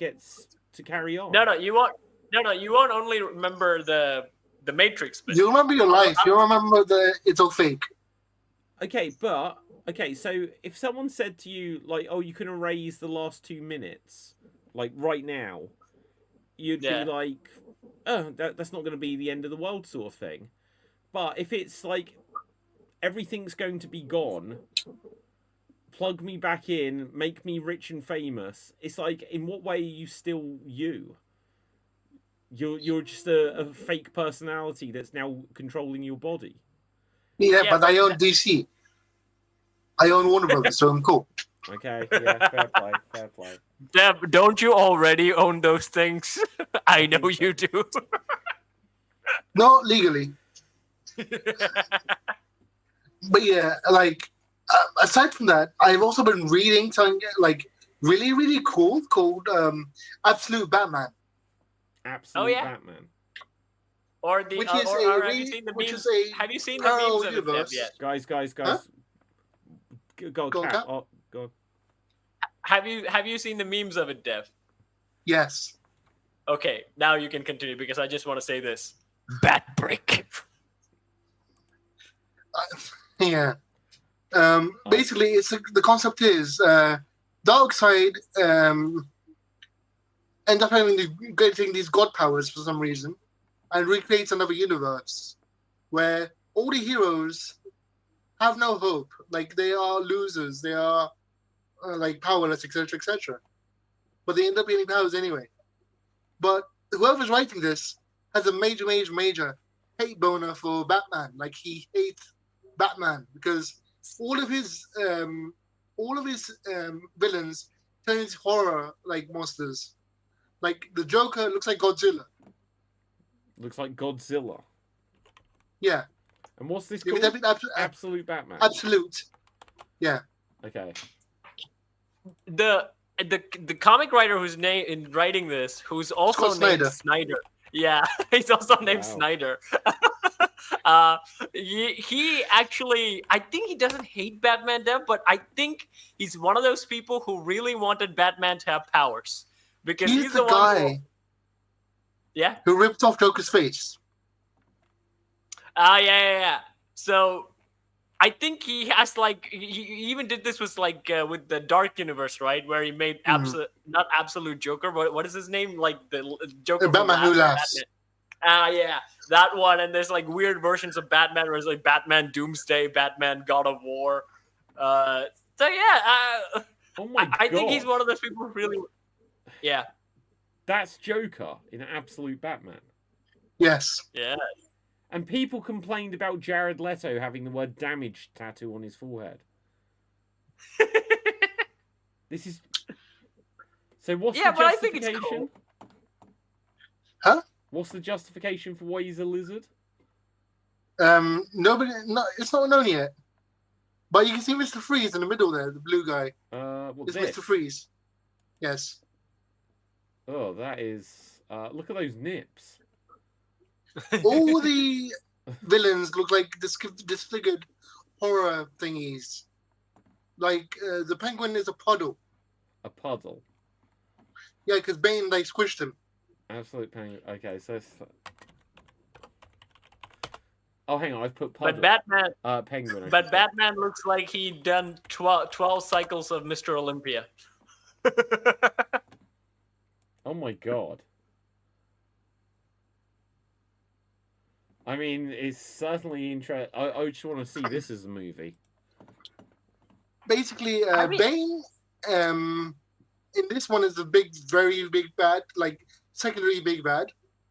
Speaker 1: to carry on.
Speaker 2: No, you won't only remember the Matrix. But
Speaker 4: You remember your life. You remember it's all fake.
Speaker 1: Okay, so if someone said to you, like, oh, you can erase the last 2 minutes, like, right now, you'd be like, oh, that's not going to be the end of the world sort of thing. But if it's like, everything's going to be gone, plug me back in, make me rich and famous, it's like, in what way are you still you? You're just a fake personality that's now controlling your body.
Speaker 4: Yeah, but I own DC. I own Warner Brothers, so I'm cool.
Speaker 1: Okay, yeah, fair play.
Speaker 2: Deb, don't you already own those things? I know you do.
Speaker 4: Not legally. But yeah, like, aside from that, I've also been reading something like really, really cool called Absolute Batman.
Speaker 1: Absolute Batman.
Speaker 2: Or the
Speaker 4: Which is
Speaker 2: have you seen the memes? Have you seen the memes of it, Deb, yet?
Speaker 1: Guys.
Speaker 4: Huh?
Speaker 1: Go on, Cat. Oh, go on.
Speaker 2: Have you seen the memes of it, Dev?
Speaker 4: Yes.
Speaker 2: Okay, now you can continue because I just want to say this. Bat brick.
Speaker 4: Yeah. Basically, it's the concept is Darkseid end up getting these god powers for some reason, and recreates another universe where all the heroes have no hope. Like, they are losers. They are like powerless, etc., etc. But they end up getting powers anyway. But whoever's writing this has a major hate boner for Batman. Like, he hates Batman because all of his villains turn into horror like monsters. Like, the Joker looks like Godzilla.
Speaker 1: Looks like Godzilla.
Speaker 4: Yeah.
Speaker 1: And what's this
Speaker 4: Give
Speaker 1: called?
Speaker 4: it
Speaker 1: Absolute Batman.
Speaker 4: Absolute. Yeah.
Speaker 1: Okay.
Speaker 2: The comic writer who's in writing this, who's also named Snyder. Yeah, he's also named Snyder. He actually, I think he doesn't hate Batman, Dev, but I think he's one of those people who really wanted Batman to have powers because he's the
Speaker 4: guy who ripped off Joker's face.
Speaker 2: Yeah. So I think he has like he even did this with like with the Dark Universe, right? Where he made not absolute Joker, but what is his name? Like the Joker.
Speaker 4: Batman Who Laughs.
Speaker 2: Yeah, that one. And there's like weird versions of Batman where it's like Batman Doomsday, Batman God of War. So yeah,
Speaker 1: oh my God.
Speaker 2: I think he's one of those people who really. Yeah.
Speaker 1: That's Joker in Absolute Batman.
Speaker 4: Yes.
Speaker 2: Yeah.
Speaker 1: And people complained about Jared Leto having the word damage tattoo on his forehead. This is... So what's the justification?
Speaker 2: But I think it's cool.
Speaker 4: Huh?
Speaker 1: What's the justification for why he's a lizard?
Speaker 4: It's not known yet. But you can see Mr. Freeze in the middle there, the blue guy. It's
Speaker 1: this?
Speaker 4: Mr. Freeze. Yes.
Speaker 1: Oh, that is... look at those nips.
Speaker 4: All the villains look like disfigured horror thingies. Like, the Penguin is a puddle.
Speaker 1: A puddle?
Speaker 4: Yeah, because Bane, like, squished him.
Speaker 1: Absolute Penguin. Okay, so... Oh, hang on, I've put puddle.
Speaker 2: But Batman...
Speaker 1: Penguin.
Speaker 2: But Batman looks like he'd done 12 cycles of Mr. Olympia.
Speaker 1: Oh my god. I mean, it's certainly interesting. I just want to see this as a movie.
Speaker 4: Basically,
Speaker 2: I mean-
Speaker 4: Bane, in this one is the big, very big bad, like secondary big bad,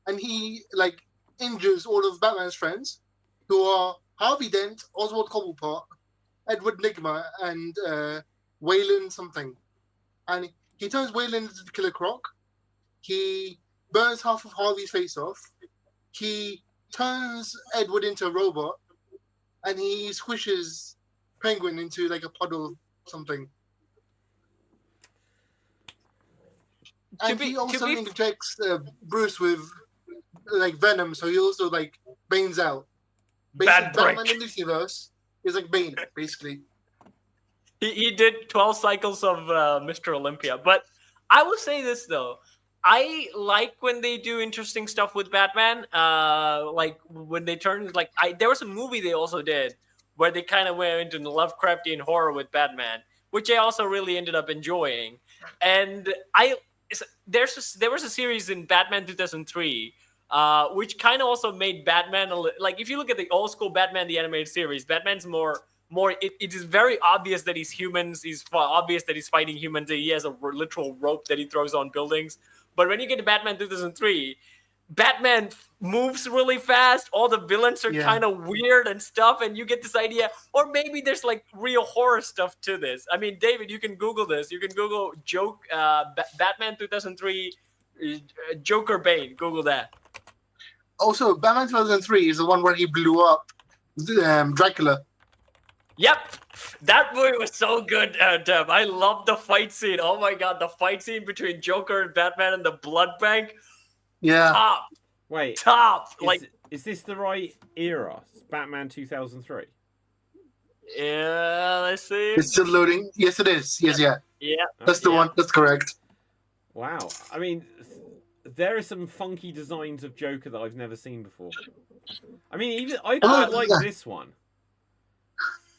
Speaker 4: and he like injures all of Batman's friends, who are Harvey Dent, Oswald Cobblepot, Edward Nigma, and Wayland something. And he turns Wayland into Killer Croc. He burns half of Harvey's face off. He turns Edward into a robot, and he squishes Penguin into like a puddle of something. And he also injects Bruce with like venom, so he also like Bane's out. Basically,
Speaker 2: Bad break.
Speaker 4: Batman in this universe is like Bane, basically.
Speaker 2: He did 12 cycles of Mr. Olympia. But I will say this, though. I like when they do interesting stuff with Batman. Like when they turn... there was a movie they also did where they kind of went into Lovecraftian horror with Batman, which I also really ended up enjoying. And there was a series in Batman 2003 which kind of also made Batman like if you look at the old school Batman the animated series, Batman's more it is very obvious that he's humans. He's obvious that he's fighting humans. He has a literal rope that he throws on buildings. But when you get to Batman 2003, Batman moves really fast. All the villains are kind of weird and stuff, and you get this idea, or maybe there's like real horror stuff to this. I mean, David, you can Google this. You can Google Batman 2003 Joker Bane. Google that.
Speaker 4: Also, Batman 2003 is the one where he blew up Dracula.
Speaker 2: Yep, that movie was so good, Deb. I love the fight scene. Oh my god, the fight scene between Joker and Batman and the blood bank.
Speaker 4: Yeah.
Speaker 2: Top.
Speaker 1: Wait.
Speaker 2: Top.
Speaker 1: Is this the right era? Batman 2003.
Speaker 2: Yeah, let's see.
Speaker 4: It's still loading. Yes, it is. Yes, yeah.
Speaker 2: Yeah.
Speaker 4: That's the one. That's correct.
Speaker 1: Wow. I mean, there are some funky designs of Joker that I've never seen before. I mean, even I quite like this one.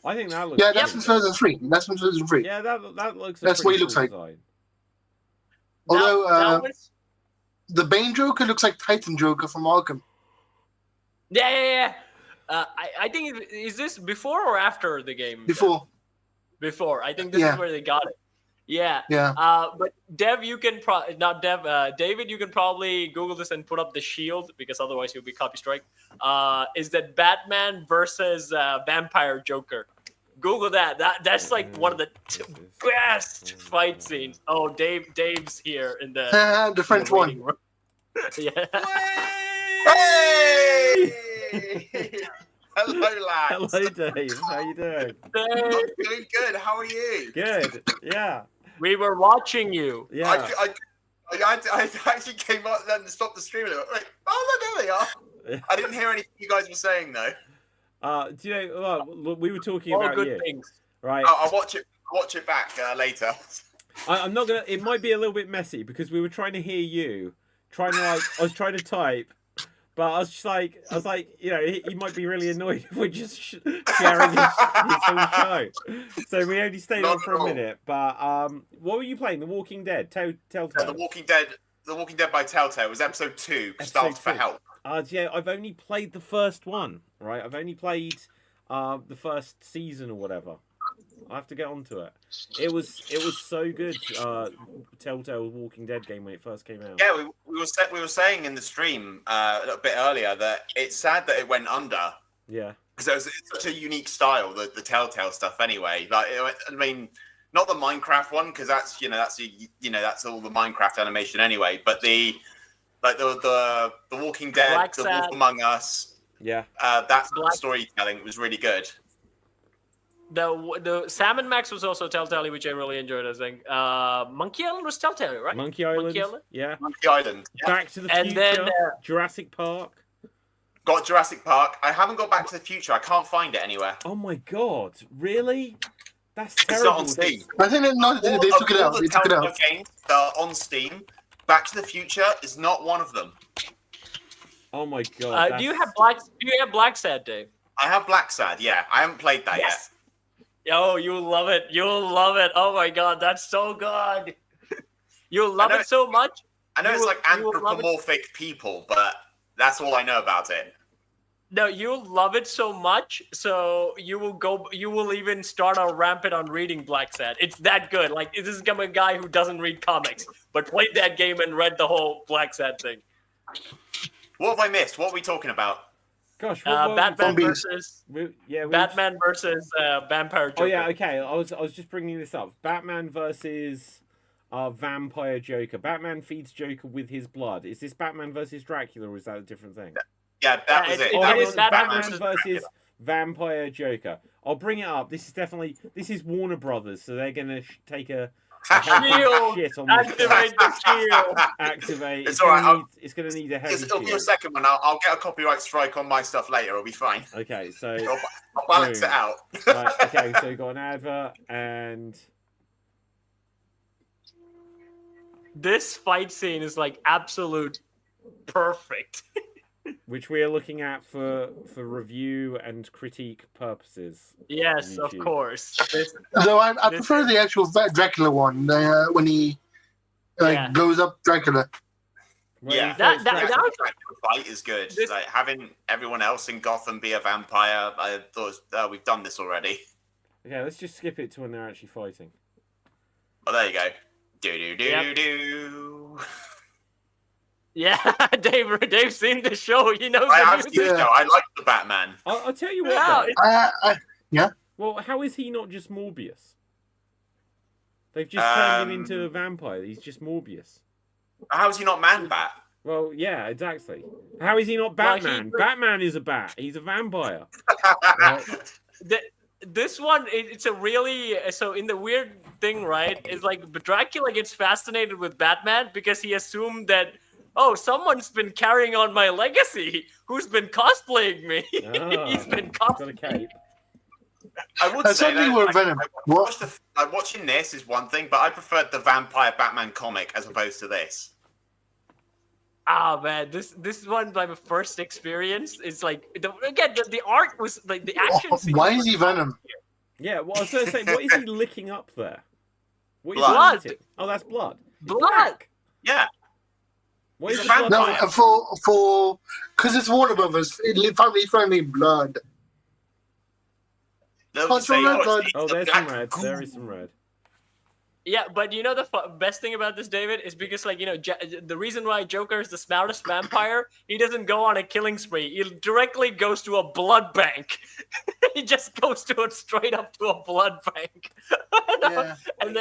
Speaker 1: I think that looks.
Speaker 4: Yeah, that's from 2003. That's from 2003.
Speaker 1: Yeah, that looks.
Speaker 4: That's what he looks like. Although the Bane Joker looks like Titan Joker from Arkham.
Speaker 2: Yeah. I think is this before or after the game?
Speaker 4: Before.
Speaker 2: Before. I think this is where they got it. Yeah.
Speaker 4: Yeah.
Speaker 2: But Dev, you can David, you can probably Google this and put up the shield because otherwise you'll be copy strike. Is that Batman versus Vampire Joker? Google that. That's like one of the best fight scenes. Oh, Dave's here in the
Speaker 4: the French one.
Speaker 2: room. Yeah.
Speaker 6: Hey! Hello, lads.
Speaker 1: Hello, Dave. How you doing?
Speaker 6: I'm doing good. How are you?
Speaker 1: Good. Yeah.
Speaker 2: We were watching you.
Speaker 1: Yeah.
Speaker 6: I actually came up and stopped the stream. And went, oh, there they are. I didn't hear anything you guys were saying though.
Speaker 1: Do you know? Well, we were talking about
Speaker 2: good
Speaker 1: you,
Speaker 2: things.
Speaker 1: right?
Speaker 6: I'll watch it back later.
Speaker 1: I'm not gonna. It might be a little bit messy because we were trying to hear you, I was trying to type, but I was like, you know, he might be really annoyed if we're just sharing his whole show. So we only stayed on for a minute. But what were you playing? The Walking Dead. Telltale.
Speaker 6: The Walking Dead by Telltale was episode 2. Start for help.
Speaker 1: Yeah, I've only played the first one. Right, I've only played the first season or whatever. I have to get onto it. It was so good. Telltale Walking Dead game when it first came out.
Speaker 6: Yeah, we were saying in the stream a bit earlier that it's sad that it went under.
Speaker 1: Yeah.
Speaker 6: Because it's such a unique style, the Telltale stuff. Anyway, like I mean, not the Minecraft one because that's that's all the Minecraft animation anyway. But the Walking Dead,
Speaker 2: Black
Speaker 6: the
Speaker 2: Sad.
Speaker 6: Wolf Among Us.
Speaker 1: Yeah.
Speaker 6: That storytelling was really good.
Speaker 2: The Sam & Max was also Telltale, which I really enjoyed. I think Monkey Island was Telltale, right?
Speaker 1: Monkey Island. Yeah.
Speaker 6: Monkey Island. Yeah.
Speaker 1: Back to the Future.
Speaker 2: And then
Speaker 1: Jurassic Park.
Speaker 6: Got Jurassic Park. I haven't got Back to the Future. I can't find it anywhere.
Speaker 1: Oh my god! Really? That's
Speaker 6: It's
Speaker 1: terrible.
Speaker 6: not on Steam.
Speaker 4: I think they took it out. They took it out.
Speaker 6: Games that are on Steam. Back to the Future is not one of them.
Speaker 1: Oh my god!
Speaker 2: do you have Black Sad, Dave?
Speaker 6: I have Black Sad. Yeah, I haven't played that yet.
Speaker 2: Oh, you'll love it. You'll love it. Oh my god, that's so good. You'll love it so much
Speaker 6: I know
Speaker 2: You
Speaker 6: it's
Speaker 2: will-
Speaker 6: like
Speaker 2: you will love it.
Speaker 6: anthropomorphic people, but that's all I know about it.
Speaker 2: No, you'll love it so much, so you will even start a rampant on reading Black Sad. It's that good. Like, this is a guy who doesn't read comics, but played that game and read the whole Black Sad thing.
Speaker 6: What have I missed? What are we talking about?
Speaker 1: Gosh, what were we
Speaker 2: Batman
Speaker 1: talking-
Speaker 2: versus
Speaker 1: we
Speaker 2: Batman versus Vampire Joker.
Speaker 1: Oh yeah, okay. I was just bringing this up. Batman versus Vampire Joker. Batman feeds Joker with his blood. Is this Batman versus Dracula, or is that a different thing?
Speaker 6: Yeah, that was
Speaker 2: it-
Speaker 6: it.
Speaker 1: Oh,
Speaker 6: That
Speaker 1: hang
Speaker 2: is
Speaker 6: was
Speaker 1: on,
Speaker 2: Batman
Speaker 1: Batman
Speaker 2: versus
Speaker 1: versus Vampire Joker. I'll bring it up. This is Warner Brothers, so they're gonna take a heavy
Speaker 2: Shield!
Speaker 1: shit on this.
Speaker 2: Activate the shield!
Speaker 1: Activate.
Speaker 6: It's all right,
Speaker 1: It's gonna need a heavy
Speaker 6: It'll be a
Speaker 1: shield.
Speaker 6: second one. I'll get a copyright strike on my stuff later. It'll be fine.
Speaker 1: Okay, so
Speaker 6: I'll balance
Speaker 1: Boom.
Speaker 6: it out.
Speaker 1: right, okay, so we got an advert and
Speaker 2: This fight scene is like absolute perfect.
Speaker 1: which we are looking at for review and critique purposes.
Speaker 2: Yes, of
Speaker 1: YouTube.
Speaker 2: course.
Speaker 4: Though I prefer the actual Dracula one when he
Speaker 2: Yeah.
Speaker 4: goes up Dracula.
Speaker 1: Well,
Speaker 6: Yeah.
Speaker 1: you
Speaker 2: That-
Speaker 1: thought
Speaker 2: that-
Speaker 1: Drac-
Speaker 2: that was-
Speaker 6: The fight is good.
Speaker 2: This-
Speaker 6: Like having everyone else in Gotham be a vampire. I thought we've done this already.
Speaker 1: Okay, let's just skip it to when they're actually fighting.
Speaker 6: Oh, there you go. Do do do
Speaker 2: Yep.
Speaker 6: do.
Speaker 2: Yeah, Dave's seen the show. He knows
Speaker 6: I
Speaker 2: the
Speaker 6: have
Speaker 2: music.
Speaker 6: seen it. though. I like the Batman.
Speaker 1: I'll tell you what.
Speaker 2: Yeah,
Speaker 1: though.
Speaker 2: it-
Speaker 1: Well, how is he not just Morbius? They've just turned him into a vampire. He's just Morbius.
Speaker 6: How is he not Man Bat?
Speaker 1: Well, yeah, exactly. How is he not
Speaker 2: Well,
Speaker 1: Batman? Batman is a bat. He's a vampire.
Speaker 2: This one, it's a really so in the weird thing, right? Is like Dracula gets fascinated with Batman because he assumed that someone's been carrying on my legacy. Who's been cosplaying me?
Speaker 1: Ah,
Speaker 2: He's been
Speaker 1: got a
Speaker 2: cosplaying.
Speaker 1: cape.
Speaker 6: I would
Speaker 4: That's
Speaker 6: say
Speaker 4: something
Speaker 6: that,
Speaker 4: with
Speaker 6: like,
Speaker 4: Venom. What?
Speaker 6: watching this is one thing, but I preferred the Vampire Batman comic as opposed to this.
Speaker 2: Ah man, this is one my first experience. It's like the art was like the action. scene
Speaker 4: Why
Speaker 2: was
Speaker 4: is he Venom?
Speaker 1: Yeah, well, I was going to say, what is he licking up there? What is
Speaker 6: Blood.
Speaker 1: he eating? Oh, that's blood.
Speaker 2: Blood.
Speaker 6: Yeah.
Speaker 1: What is
Speaker 6: He's
Speaker 1: the
Speaker 6: a
Speaker 1: blood?
Speaker 4: No,
Speaker 6: vampire.
Speaker 4: for because it's Warner Brothers. Family friendly blood.
Speaker 6: They'll
Speaker 4: Oh,
Speaker 6: just say,
Speaker 4: so
Speaker 6: oh,
Speaker 4: red,
Speaker 6: it's
Speaker 1: Oh,
Speaker 6: the
Speaker 1: there's some
Speaker 6: black
Speaker 1: red.
Speaker 6: goo.
Speaker 1: There is some red.
Speaker 2: Yeah, but you know the best thing about this, David, is because like the reason why Joker is the smartest vampire, he doesn't go on a killing spree. He directly goes to a blood bank. He just goes to it straight up to a blood bank.
Speaker 4: Yeah.
Speaker 2: And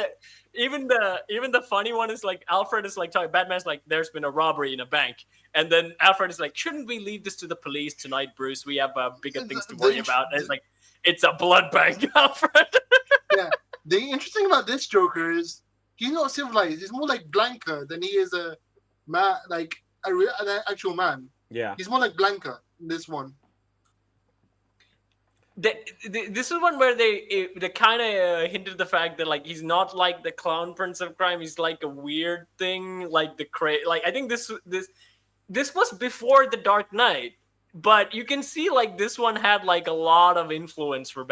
Speaker 2: even the funny one is like Alfred is like talking. Batman's like, "There's been a robbery in a bank," and then Alfred is like, "Shouldn't we leave this to the police tonight, Bruce? We have bigger things to worry about." And it's like, "It's a blood bank, Alfred."
Speaker 4: Yeah. The interesting about this Joker is he's not civilized. He's more like Blanca than he is a man, like an actual man.
Speaker 1: Yeah.
Speaker 4: He's more like Blanca in this one.
Speaker 2: This is one where they kind of hinted the fact that like he's not like the clown prince of crime. He's like a weird thing, like like I think this was before the Dark Knight, but you can see like this one had like a lot of influence for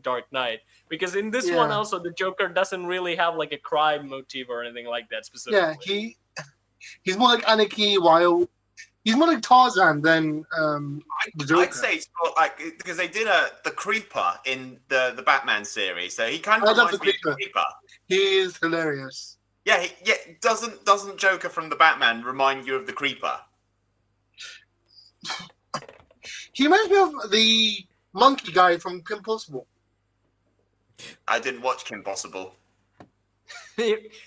Speaker 2: Dark Knight, because in this one
Speaker 4: Yeah.
Speaker 2: also the Joker doesn't really have like a crime motive or anything like that specifically.
Speaker 4: Yeah, he's more like anarchy, wild. He's more like Tarzan than the Joker.
Speaker 6: I'd say it's more like because they did the Creeper in the Batman series, so he kind
Speaker 4: I
Speaker 6: of
Speaker 4: love
Speaker 6: reminds
Speaker 4: the
Speaker 6: me of the
Speaker 4: Creeper.
Speaker 6: Creeper.
Speaker 4: He is hilarious.
Speaker 6: Yeah, doesn't Joker from the Batman remind you of the Creeper?
Speaker 4: He reminds me of the monkey guy from Kim Possible.
Speaker 6: I didn't watch Kim Possible.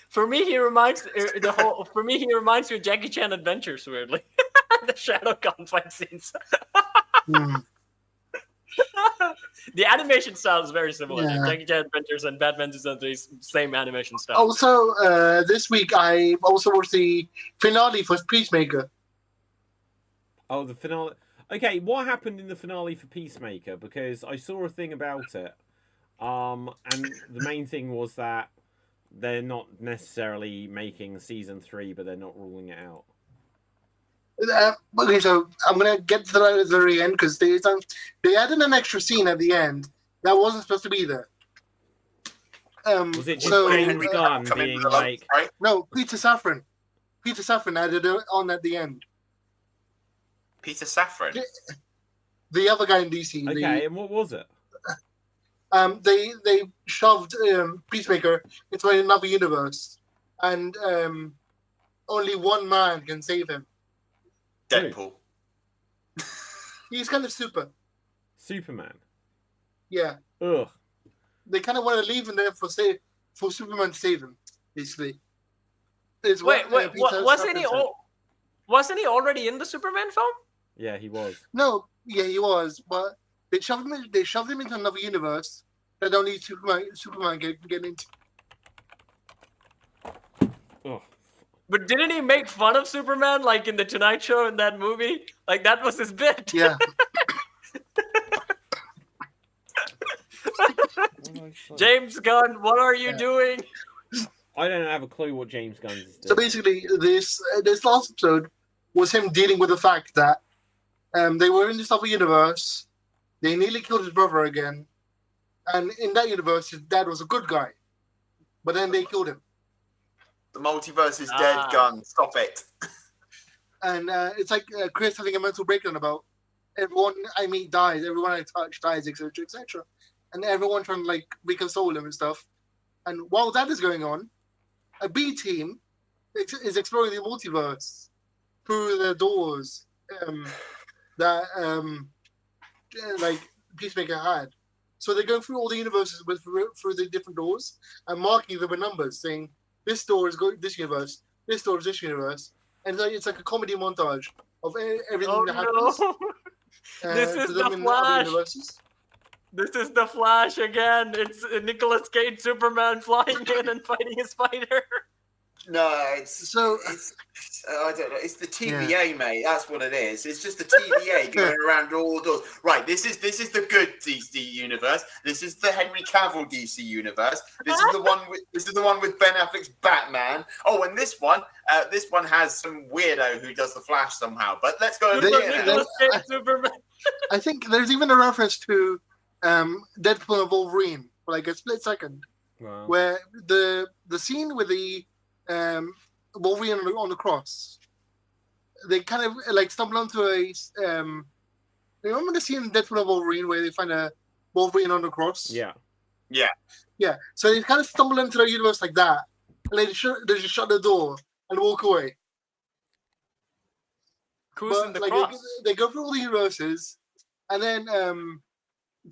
Speaker 2: For me, he reminds he reminds me of Jackie Chan Adventures. Weirdly, the Shadow Gun fight scenes.
Speaker 4: Hmm.
Speaker 2: The animation style is very similar.
Speaker 4: Yeah.
Speaker 2: Jackie Chan Adventures and Batman is the same animation style.
Speaker 4: Also, this week I also watched the finale for Peacemaker.
Speaker 1: Oh, the finale. Okay, what happened in the finale for Peacemaker? Because I saw a thing about it. And the main thing was that they're not necessarily making season 3, but they're not ruling it out.
Speaker 4: Okay, so I'm gonna get to the very end because they added an extra scene at the end that wasn't supposed to be there.
Speaker 1: Was it just
Speaker 4: so,
Speaker 1: James Gunn
Speaker 6: Come in
Speaker 1: being
Speaker 6: with a lump,
Speaker 1: like,
Speaker 6: right?
Speaker 4: No, Peter Safran. Peter Safran added it on at the end.
Speaker 6: Peter Safran.
Speaker 4: The other guy in DC.
Speaker 1: Okay, and what was it?
Speaker 4: They shoved Peacemaker into another universe, and only one man can save him.
Speaker 6: Deadpool.
Speaker 4: He's kind of
Speaker 1: Superman.
Speaker 4: Yeah.
Speaker 1: Ugh.
Speaker 4: They kind of want to leave him there for Superman to save him, basically.
Speaker 2: Wait, wasn't he already in the Superman film?
Speaker 1: Yeah, he was.
Speaker 4: No, yeah, he was, but they shoved him into another universe that only Superman can get into.
Speaker 1: Oh.
Speaker 2: But didn't he make fun of Superman like in the Tonight Show in that movie? Like that was his bit.
Speaker 4: Yeah.
Speaker 2: James Gunn, what are you doing?
Speaker 1: I don't have a clue what James Gunn is doing.
Speaker 4: So basically, this last episode was him dealing with the fact that they were in this other universe. They nearly killed his brother again, and in that universe, his dad was a good guy, but then they killed him.
Speaker 6: The multiverse is dead, Gun. Stop it.
Speaker 4: And it's like Chris having a mental breakdown about everyone I meet dies, everyone I touch dies, etc., etc., and everyone trying to like reconsole him and stuff. And while that is going on, a B team is exploring the multiverse through the doors that like Peacemaker had. So they're going through all the universes through the different doors and marking them with numbers, saying this door is going this universe, this door is this universe, and it's like a comedy montage of everything that happens.
Speaker 2: This is the Flash. This is the Flash again. It's Nicolas Cage Superman flying in and fighting a spider.
Speaker 6: No, it's I don't know. It's the TVA, mate. That's what it is. It's just the TVA going around all the doors. Right. This is the good DC universe. This is the Henry Cavill DC universe. This is the one with Ben Affleck's Batman. Oh, and this one has some weirdo who does the Flash somehow. But let's go over
Speaker 2: Nicolas Cage Superman.
Speaker 4: I think there's even a reference to Deadpool and Wolverine for like a split second, where the scene with the Wolverine on the cross, they kind of like stumble onto a remember the scene in Deadpool and Wolverine where they find a Wolverine on the cross?
Speaker 1: Yeah.
Speaker 4: So they kind of stumble into the universe like that, and they just shut the door and walk away.
Speaker 2: But
Speaker 4: like they go through all the universes, and then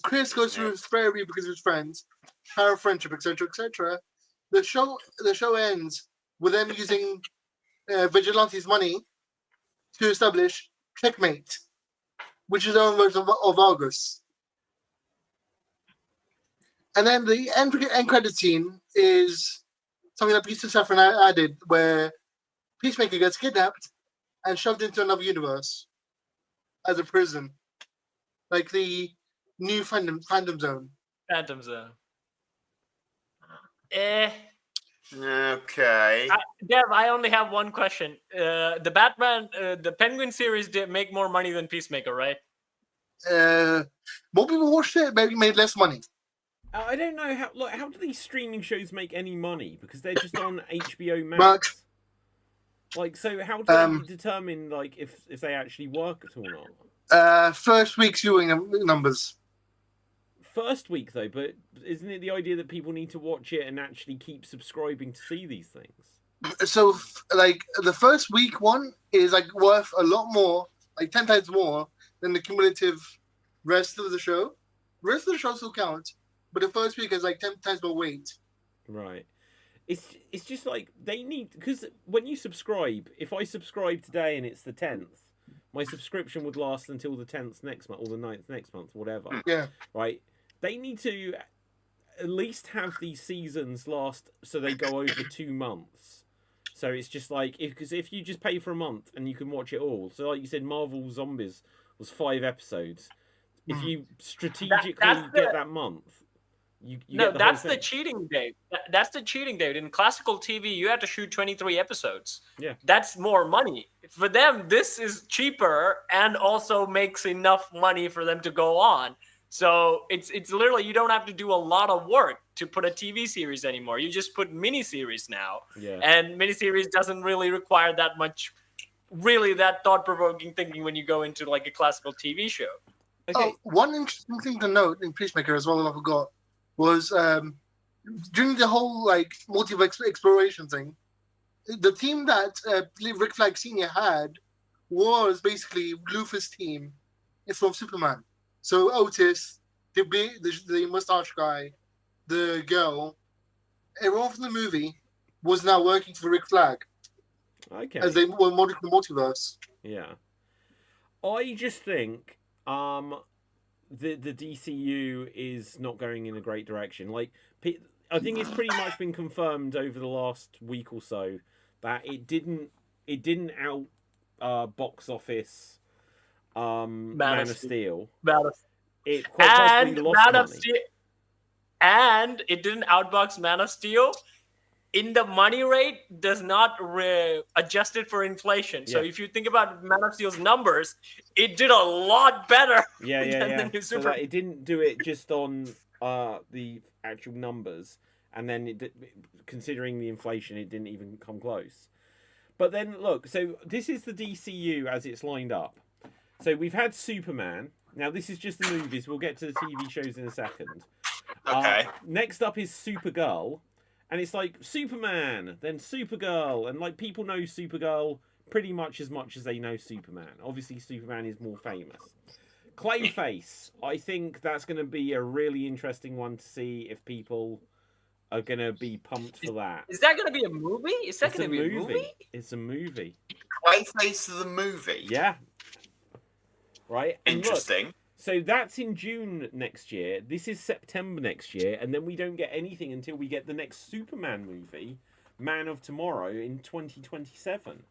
Speaker 4: Chris goes through his therapy because of his friends, power of friendship, etc., etc. The show ends with them using Vigilante's money to establish Checkmate, which is their own version of Argus. And then the end credit scene is something that Peter Safran added, where Peacemaker gets kidnapped and shoved into another universe as a prison, like the new Phantom Zone.
Speaker 2: Phantom Zone.
Speaker 6: Okay.
Speaker 2: Dev, I only have one question. The Batman, the Penguin series did make more money than Peacemaker, right?
Speaker 4: More people watched it, maybe made less money.
Speaker 1: I don't know how do these streaming shows make any money, because they're just on HBO Max. Like, so how do they determine like if they actually work at all or not?
Speaker 4: First week's viewing numbers.
Speaker 1: First week though, but isn't it the idea that people need to watch it and actually keep subscribing to see these things?
Speaker 4: So, like, the first week one is like worth a lot more, like 10 times more than the cumulative rest of the show. The rest of the show still counts, but the first week is like 10 times more weight.
Speaker 1: Right. It's just like they need, because when you subscribe, if I subscribe today and it's the 10th, my subscription would last until the 10th next month or the 9th next month, whatever.
Speaker 4: Yeah.
Speaker 1: Right. They need to at least have these seasons last so they go over 2 months. So it's just like, because if you just pay for a month and you can watch it all. So like you said, Marvel Zombies was 5 episodes. If you strategically get that month, you get the
Speaker 2: that's
Speaker 1: whole
Speaker 2: the
Speaker 1: thing.
Speaker 2: cheating date. That's the cheating date. In classical TV, you have to shoot 23 episodes.
Speaker 1: Yeah.
Speaker 2: That's more money. For them, this is cheaper and also makes enough money for them to go on. So it's literally, you don't have to do a lot of work to put a TV series anymore. You just put miniseries now.
Speaker 1: Yeah.
Speaker 2: And miniseries doesn't really require that much, really that thought-provoking thinking when you go into like a classical TV show.
Speaker 1: Okay.
Speaker 4: Oh, one interesting thing to note in Peacemaker as well, I forgot, was during the whole like multiverse exploration thing, the team that Rick Flag Sr. had was basically Luthor's team from Superman. So Otis, the mustache guy, the girl, everyone from the movie was now working for Rick Flag
Speaker 1: Okay.
Speaker 4: as they were modding the multiverse.
Speaker 1: Yeah. I just think the DCU is not going in a great direction. Like, I think it's pretty much been confirmed over the last week or so that it didn't out box office Man of Steel. It quite possibly lost
Speaker 2: Man of
Speaker 1: money.
Speaker 2: Steel, and it didn't outbox Man of Steel. In the money rate, does not adjust it for inflation. So
Speaker 1: Yeah.
Speaker 2: if you think about Man of Steel's numbers, it did a lot better
Speaker 1: Yeah,
Speaker 2: than the new
Speaker 1: So
Speaker 2: Super.
Speaker 1: that it didn't do it just on the actual numbers, and then considering the inflation, it didn't even come close. But then look, so this is the DCU as it's lined up. So we've had Superman. Now this is just the movies. We'll get to the TV shows in a second.
Speaker 6: Okay.
Speaker 1: Next up is Supergirl, and it's like Superman, then Supergirl, and like people know Supergirl pretty much as they know Superman. Obviously, Superman is more famous. Clayface, I think that's going to be a really interesting one to see if people are going to be pumped for that.
Speaker 2: Is that going to be a movie? Is that going to be a movie?
Speaker 1: It's a movie.
Speaker 6: Clayface the movie.
Speaker 1: Yeah. Right? And look,
Speaker 6: Interesting.
Speaker 1: so that's in June next year. This is September next year, and then we don't get anything until we get the next Superman movie, Man of Tomorrow, in 2027.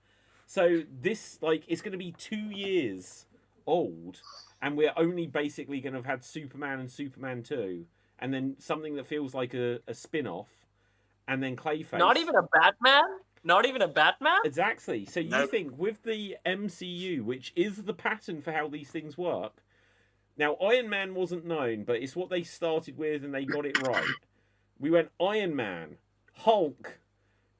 Speaker 1: So this, like, it's going to be 2 years old, and we're only basically going to have had Superman and Superman 2, and then something that feels like a spin-off, and then Clayface.
Speaker 2: Not even a Batman? Not even a Batman?
Speaker 1: Exactly. So you
Speaker 6: Nope.
Speaker 1: think with the MCU, which is the pattern for how these things work. Now, Iron Man wasn't known, but it's what they started with and they got it right. We went Iron Man, Hulk,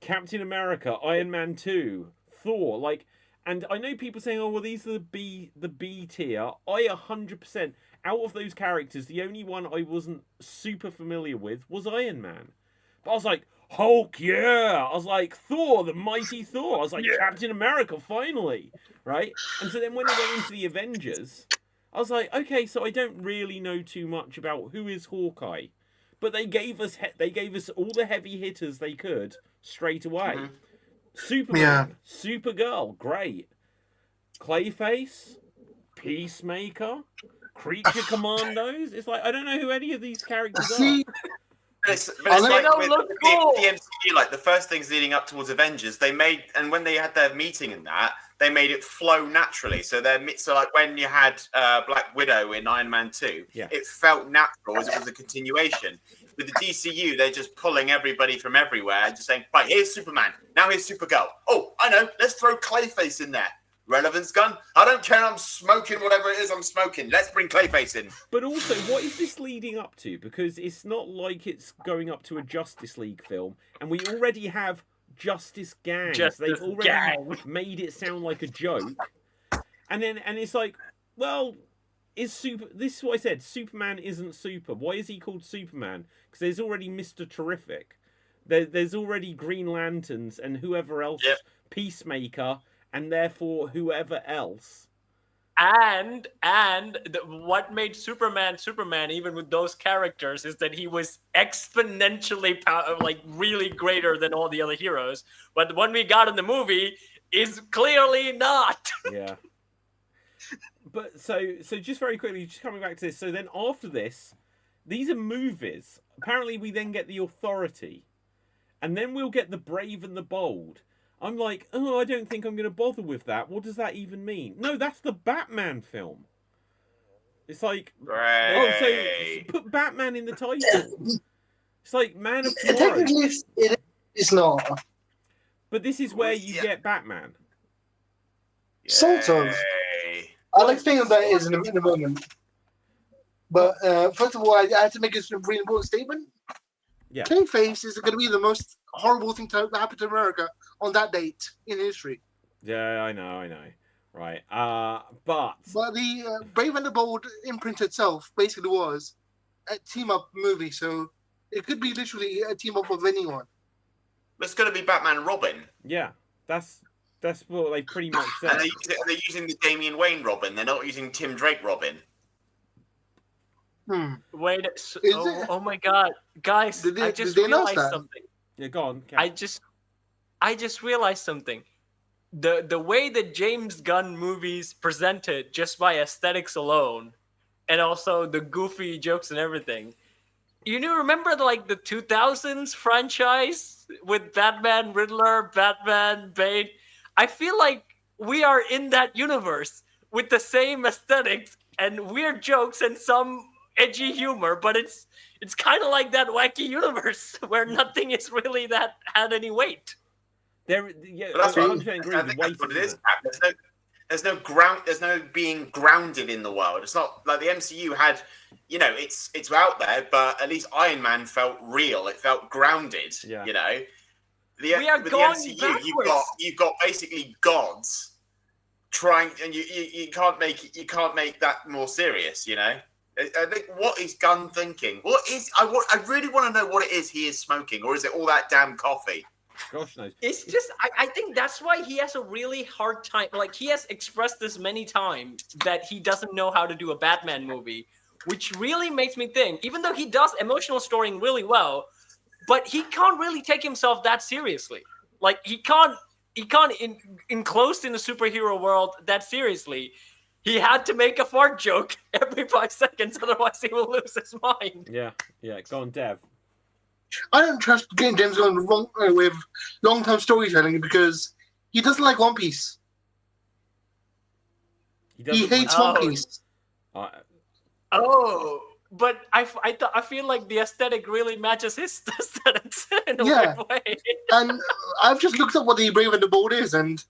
Speaker 1: Captain America, Iron Man 2, Thor, like, and I know people saying, oh, well, these are the B tier. I 100%, out of those characters, the only one I wasn't super familiar with was Iron Man. But I was like, Hulk, yeah. I was like, Thor, the mighty Thor. I was like, Captain America, finally. Right? And so then when I went into the Avengers, I was like, okay, so I don't really know too much about who is Hawkeye. But they gave us all the heavy hitters they could straight away.
Speaker 6: Mm-hmm.
Speaker 1: Superman, Supergirl, great. Clayface, Peacemaker, Creature Commandos. It's like, I don't know who any of these characters are.
Speaker 6: But it's
Speaker 4: They
Speaker 6: like
Speaker 2: don't
Speaker 6: with
Speaker 2: look
Speaker 6: the
Speaker 2: cool.
Speaker 6: MCU, like the first things leading up towards Avengers, they made, and when they had their meeting and that, they made it flow naturally. So like when you had Black Widow in Iron Man 2,
Speaker 1: Yeah.
Speaker 6: it felt natural as it was a continuation. With the DCU, they're just pulling everybody from everywhere and just saying, right, here's Superman, now here's Supergirl. Oh, I know, let's throw Clayface in there. Relevance gun? I don't care, I'm smoking whatever it is I'm smoking. Let's bring Clayface in.
Speaker 1: But also, what is this leading up to? Because it's not like it's going up to a Justice League film, and we already have Justice Gangs. They've already made it sound like a joke. And it's like, well, this is what I said, Superman isn't super. Why is he called Superman? Because there's already Mr. Terrific. There's already Green Lanterns and whoever else, Peacemaker, and therefore whoever else.
Speaker 2: And what made Superman, even with those characters, is that he was exponentially really greater than all the other heroes. But the one we got in the movie is clearly not.
Speaker 1: Yeah. But so just very quickly, just coming back to this. So then after this, these are movies. Apparently we then get The Authority. And then we'll get The Brave and the Bold. I'm like, oh, I don't think I'm going to bother with that. What does that even mean? No, that's the Batman film. It's like, oh, so put Batman in the title. It's like Man of Tomorrow.
Speaker 4: Technically, it's not.
Speaker 1: But this is where you get Batman.
Speaker 4: Sort of. I'll explain what that is in a moment. But first of all, I had to make a really important statement.
Speaker 1: Yeah.
Speaker 4: Clayface is going to be the most horrible thing to happen to America on that date in history.
Speaker 1: Yeah, I know. Right. But
Speaker 4: the Brave and the Bold imprint itself basically was a team-up movie, so it could be literally a team-up of anyone.
Speaker 6: It's going to be Batman and Robin.
Speaker 1: yeah, that's what they pretty much said.
Speaker 6: And they're using the Damian Wayne Robin. They're not using Tim Drake Robin.
Speaker 2: Wait,
Speaker 4: Is it?
Speaker 2: oh my God, guys! I just realized something.
Speaker 1: Yeah, go on.
Speaker 2: I just realized something. The way that James Gunn movies presented just by aesthetics alone, and also the goofy jokes and everything. Remember the 2000s franchise with Batman, Riddler, Batman, Bane? I feel like we are in that universe with the same aesthetics and weird jokes and some edgy humor, but it's kind of like that wacky universe where nothing is really that had any weight.
Speaker 6: That's what it is. There's no being grounded in the world. It's not like the MCU had, it's out there, but at least Iron Man felt real. It felt grounded.
Speaker 1: Yeah.
Speaker 2: We are
Speaker 6: with
Speaker 2: going
Speaker 6: the MCU,
Speaker 2: backwards.
Speaker 6: you've got basically gods trying, and you can't make that more serious. I think what is Gunn thinking? I really want to know what it is he is smoking, or is it all that damn coffee?
Speaker 1: Gosh knows.
Speaker 2: It's just, I think that's why he has a really hard time. Like, he has expressed this many times that he doesn't know how to do a Batman movie, which really makes me think, even though he does emotional storying really well, but he can't really take himself that seriously. Like, he can't enclosed in the superhero world that seriously. He had to make a fart joke every 5 seconds, otherwise he will lose his mind.
Speaker 1: Yeah. Go on, Dev.
Speaker 4: I don't trust James Gunn with long-term storytelling because he doesn't like One Piece. He hates One Piece.
Speaker 2: But I feel like the aesthetic really matches his aesthetics in a weird way.
Speaker 4: And I've just looked up what the Brave and the Bold is, and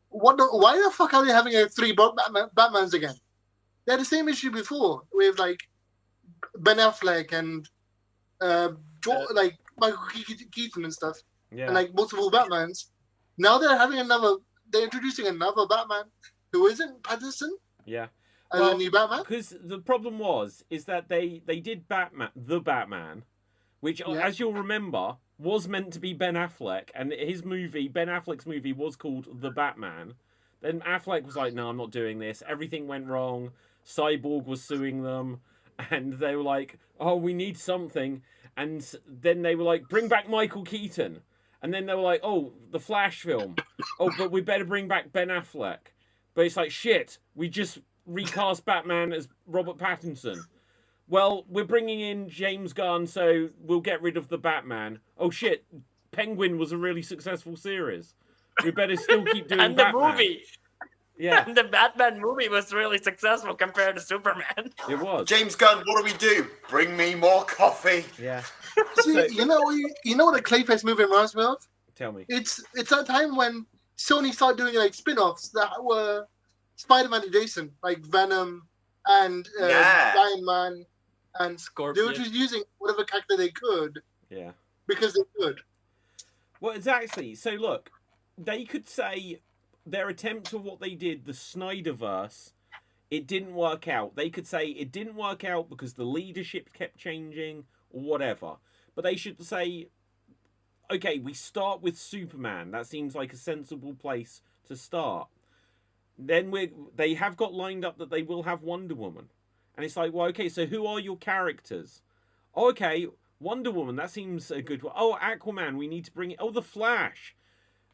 Speaker 4: why the fuck are they having 3 Batmans again? They had the same issue before with Ben Affleck and Michael Keaton and stuff, and multiple Batmans. Now they're introducing another Batman who isn't Pattinson.
Speaker 1: Yeah.
Speaker 4: As a new Batman.
Speaker 1: Because the problem is that they did the Batman, which, as you'll remember, was meant to be Ben Affleck, and Ben Affleck's movie was called The Batman. Then Affleck was like, no, I'm not doing this. Everything went wrong. Cyborg was suing them, and they were like, oh, we need something. And then they were like, bring back Michael Keaton. And then they were like, oh, the Flash film. Oh, but we better bring back Ben Affleck. But it's like, shit, we just recast Batman as Robert Pattinson. Well, we're bringing in James Gunn, so we'll get rid of the Batman. Oh, shit, Penguin was a really successful series. We better still keep doing
Speaker 2: and
Speaker 1: Batman.
Speaker 2: The movie.
Speaker 1: Yeah.
Speaker 2: And the Batman movie was really successful compared to Superman.
Speaker 1: It was.
Speaker 6: James Gunn, what do? Bring me more coffee.
Speaker 1: Yeah.
Speaker 4: See, you know what a Clayface movie reminds me of?
Speaker 1: Tell me.
Speaker 4: It's that time when Sony started doing spin-offs that were Spider-Man adjacent, like Venom and Iron Man, and
Speaker 2: Scorpion.
Speaker 4: they were just using whatever character they could.
Speaker 1: Yeah.
Speaker 4: Because they could.
Speaker 1: Well, exactly. So look, they could say their attempt to what they did, the Snyderverse, it didn't work out. They could say it didn't work out because the leadership kept changing or whatever. But they should say, okay, we start with Superman. That seems like a sensible place to start. Then they have got lined up that they will have Wonder Woman. And it's like, well, okay, so who are your characters? Oh, okay, Wonder Woman, that seems a good one. Oh, Aquaman, we need to bring it. Oh, The Flash.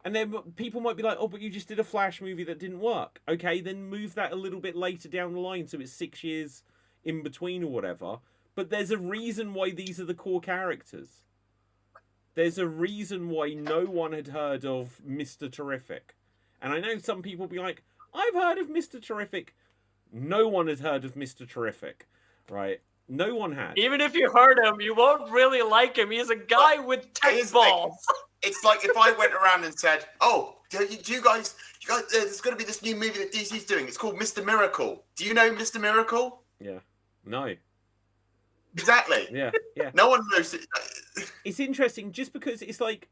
Speaker 1: And then people might be like, oh, but you just did a Flash movie that didn't work. Okay, then move that a little bit later down the line so it's 6 years in between or whatever. But there's a reason why these are the core characters. There's a reason why no one had heard of Mr. Terrific. And I know some people be like, I've heard of Mr. Terrific. No one had heard of Mr. Terrific, right? No one had.
Speaker 2: Even if you heard him, you won't really like him. He's a guy with tech balls.
Speaker 6: It's like if I went around and said, oh, do you guys, there's going to be this new movie that DC's doing. It's called Mr. Miracle. Do you know Mr. Miracle?
Speaker 1: Yeah. No.
Speaker 6: Exactly.
Speaker 1: Yeah, yeah.
Speaker 6: No one knows.
Speaker 1: It's interesting just because it's like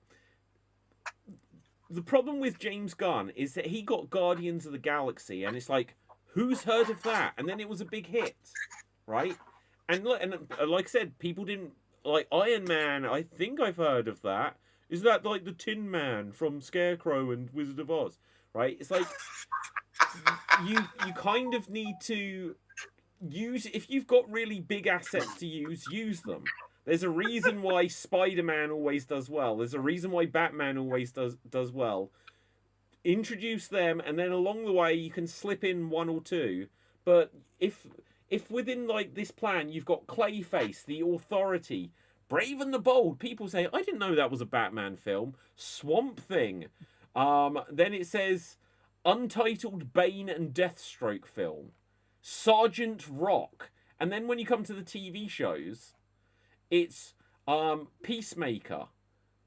Speaker 1: the problem with James Gunn is that he got Guardians of the Galaxy, and it's like, who's heard of that? And then it was a big hit, right? And like I said, people didn't like Iron Man. I think I've heard of that. Is that like the Tin Man from Scarecrow and Wizard of Oz? Right? It's like you kind of need to use, if you've got really big assets to use them. There's a reason why Spider-Man always does well. There's a reason why Batman always does well. Introduce them, and then along the way you can slip in one or two. But if within like this plan you've got Clayface, the Authority, Brave and the Bold, people say, I didn't know that was a Batman film. Swamp Thing. Then it says Untitled Bane and Deathstroke film. Sergeant Rock. And then when you come to the TV shows, it's Peacemaker,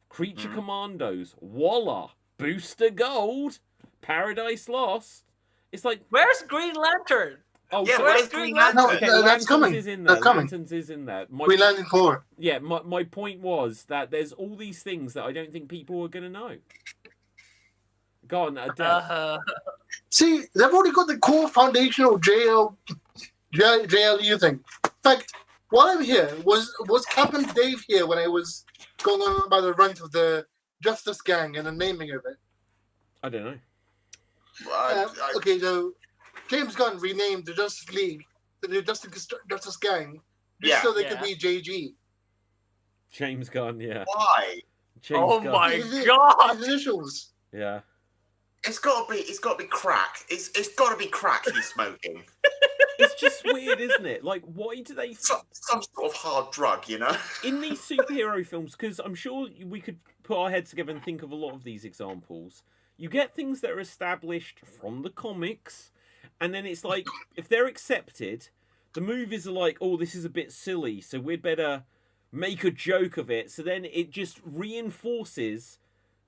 Speaker 1: Creature Commandos, Waller, Booster Gold, Paradise Lost. It's like,
Speaker 2: Where's Green Lantern?
Speaker 1: oh,
Speaker 6: Yeah,
Speaker 1: so-
Speaker 6: where's Green Lantern?
Speaker 1: okay,
Speaker 4: No, that's
Speaker 1: Lanterns
Speaker 4: coming.
Speaker 1: is in there.
Speaker 4: That's coming.
Speaker 1: Lanterns is in there.
Speaker 4: We landed 4.
Speaker 1: Yeah, my point was that there's all these things that I don't think people are going to know. Go on, Adele.
Speaker 4: See, they've already got the core foundational JLU thing. In fact, while I'm here, was Captain Dave here when I was going on about the runt of the Justice Gang and the naming of it?
Speaker 1: I don't know.
Speaker 4: Okay, so James Gunn renamed the Justice League, the Justice Gang, just so they could be JG.
Speaker 1: James Gunn, yeah.
Speaker 6: Why?
Speaker 1: James
Speaker 2: Oh
Speaker 1: Gunn.
Speaker 2: my
Speaker 4: His
Speaker 2: god!
Speaker 4: initials.
Speaker 1: Yeah.
Speaker 6: It's got to be crack. It's got to be crack he's smoking.
Speaker 1: It's just weird, isn't it? Like, why do they...
Speaker 6: Some sort of hard drug, you know?
Speaker 1: In these superhero films, because I'm sure we could put our heads together and think of a lot of these examples, you get things that are established from the comics, and then it's like, if they're accepted, the movies are like, oh, this is a bit silly, so we'd better make a joke of it, so then it just reinforces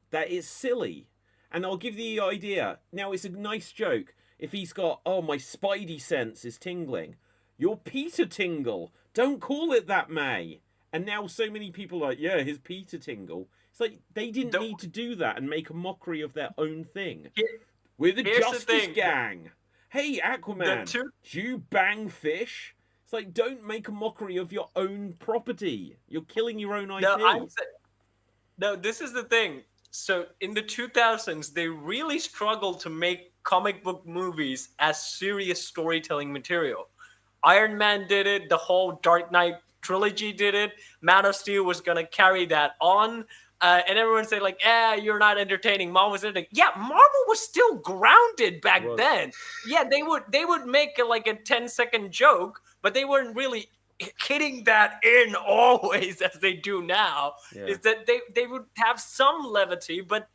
Speaker 1: that it's silly. And I'll give you the idea. Now, it's a nice joke. If he's got, oh, my spidey sense is tingling. You're Peter Tingle. Don't call it that, May. And now so many people are like, yeah, his Peter Tingle. It's like, they didn't need to do that and make a mockery of their own thing. We're the Justice Gang. Hey, Aquaman, do you bang fish? It's like, don't make a mockery of your own property. You're killing your own IP.
Speaker 2: No, this is the thing. So in the 2000s, they really struggled to make comic book movies as serious storytelling material. Iron Man did it. The whole Dark Knight trilogy did it. Man of Steel was going to carry that on. And everyone said, like, you're not entertaining. Marvel was entertaining. Yeah, Marvel was still grounded back then. Yeah, they would make like a 10-second joke, but they weren't really hitting that in always as they do now. Is that they would have some levity, but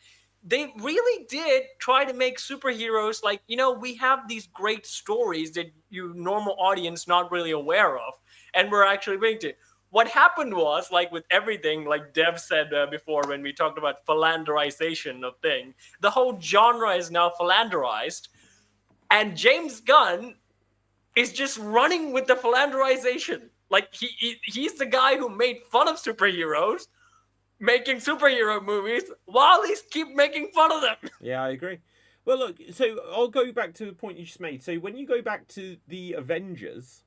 Speaker 2: they really did try to make superheroes like, we have these great stories that you normal audience not really aware of, and we're actually bringing to. What happened was, like with everything, like Dev said before when we talked about philanderization of thing, the whole genre is now philanderized, and James Gunn is just running with the philanderization. Like he's the guy who made fun of superheroes, making superhero movies while he's keep making fun of them.
Speaker 1: Yeah, I agree. Well, look, so I'll go back to the point you just made. So when you go back to the Avengers,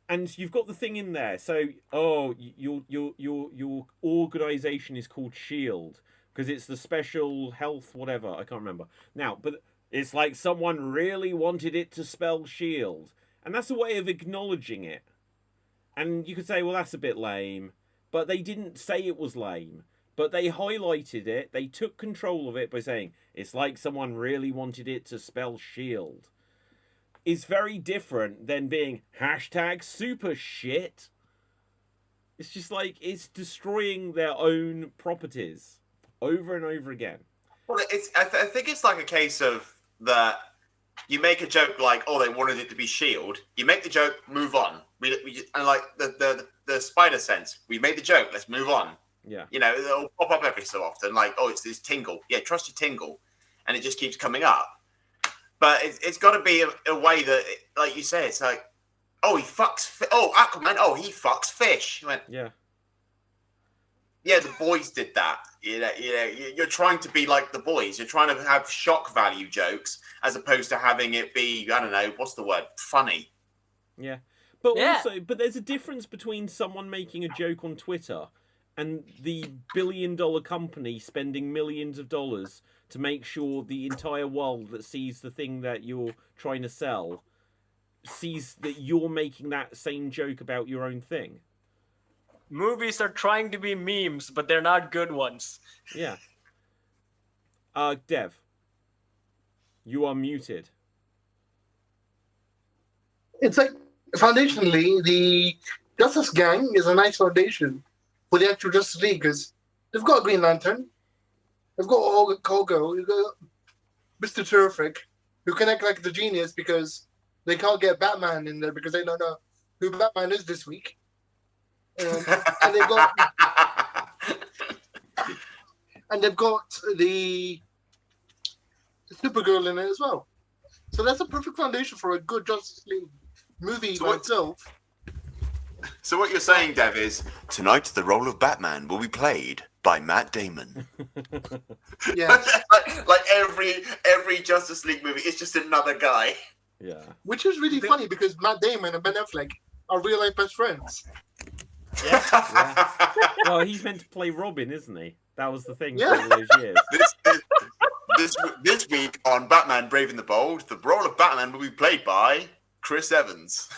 Speaker 1: and you've got the thing in there. So, your organization is called SHIELD because it's the Special Health whatever. I can't remember now, but it's like someone really wanted it to spell SHIELD, and that's a way of acknowledging it. And you could say, well, that's a bit lame, but they didn't say it was lame. But they highlighted it. They took control of it by saying it's like someone really wanted it to spell SHIELD. Is very different than being #super shit. It's just like it's destroying their own properties over and over again.
Speaker 6: Well, I think it's like a case of that. You make a joke like, oh, they wanted it to be SHIELD. You make the joke, move on. And like the spider sense, we made the joke, let's move on.
Speaker 1: Yeah.
Speaker 6: It'll pop up every so often, like, oh, it's this tingle. Yeah, trust your tingle. And it just keeps coming up. But it's got to be a way that, like you say, it's like, oh, he fucks. Oh, Aquaman. Oh, he fucks fish. He went,
Speaker 1: Yeah.
Speaker 6: yeah, the boys did that. You're trying to be like the boys. You're trying to have shock value jokes as opposed to having it be, I don't know, what's the word? Funny.
Speaker 1: Yeah. But
Speaker 2: Yeah.
Speaker 1: also, but there's a difference between someone making a joke on Twitter and the billion-dollar company spending millions of dollars to make sure the entire world that sees the thing that you're trying to sell sees that you're making that same joke about your own thing.
Speaker 2: Movies are trying to be memes, but they're not good ones.
Speaker 1: Yeah. Dev, you are muted.
Speaker 4: It's like, foundationally, the Justice Gang is a nice foundation for the actual Justice League, because they've got Green Lantern, they've got Kogo, you've got Mr. Terrific, who can act like the genius because they can't get Batman in there because they don't know who Batman is this week. And they've got the Supergirl in it as well. So that's a perfect foundation for a good Justice League movie by itself.
Speaker 6: So what you're saying, Dev, is tonight the role of Batman will be played by Matt Damon.
Speaker 4: Yeah,
Speaker 6: like every Justice League movie, it's just another guy.
Speaker 1: Yeah.
Speaker 4: which is really funny because Matt Damon and Ben Affleck are real life best friends.
Speaker 1: Yeah. Well, he's meant to play Robin, isn't he? That was the thing
Speaker 4: Yeah.
Speaker 1: for all those years.
Speaker 6: This week on Batman Brave and the Bold, the role of Batman will be played by Chris Evans.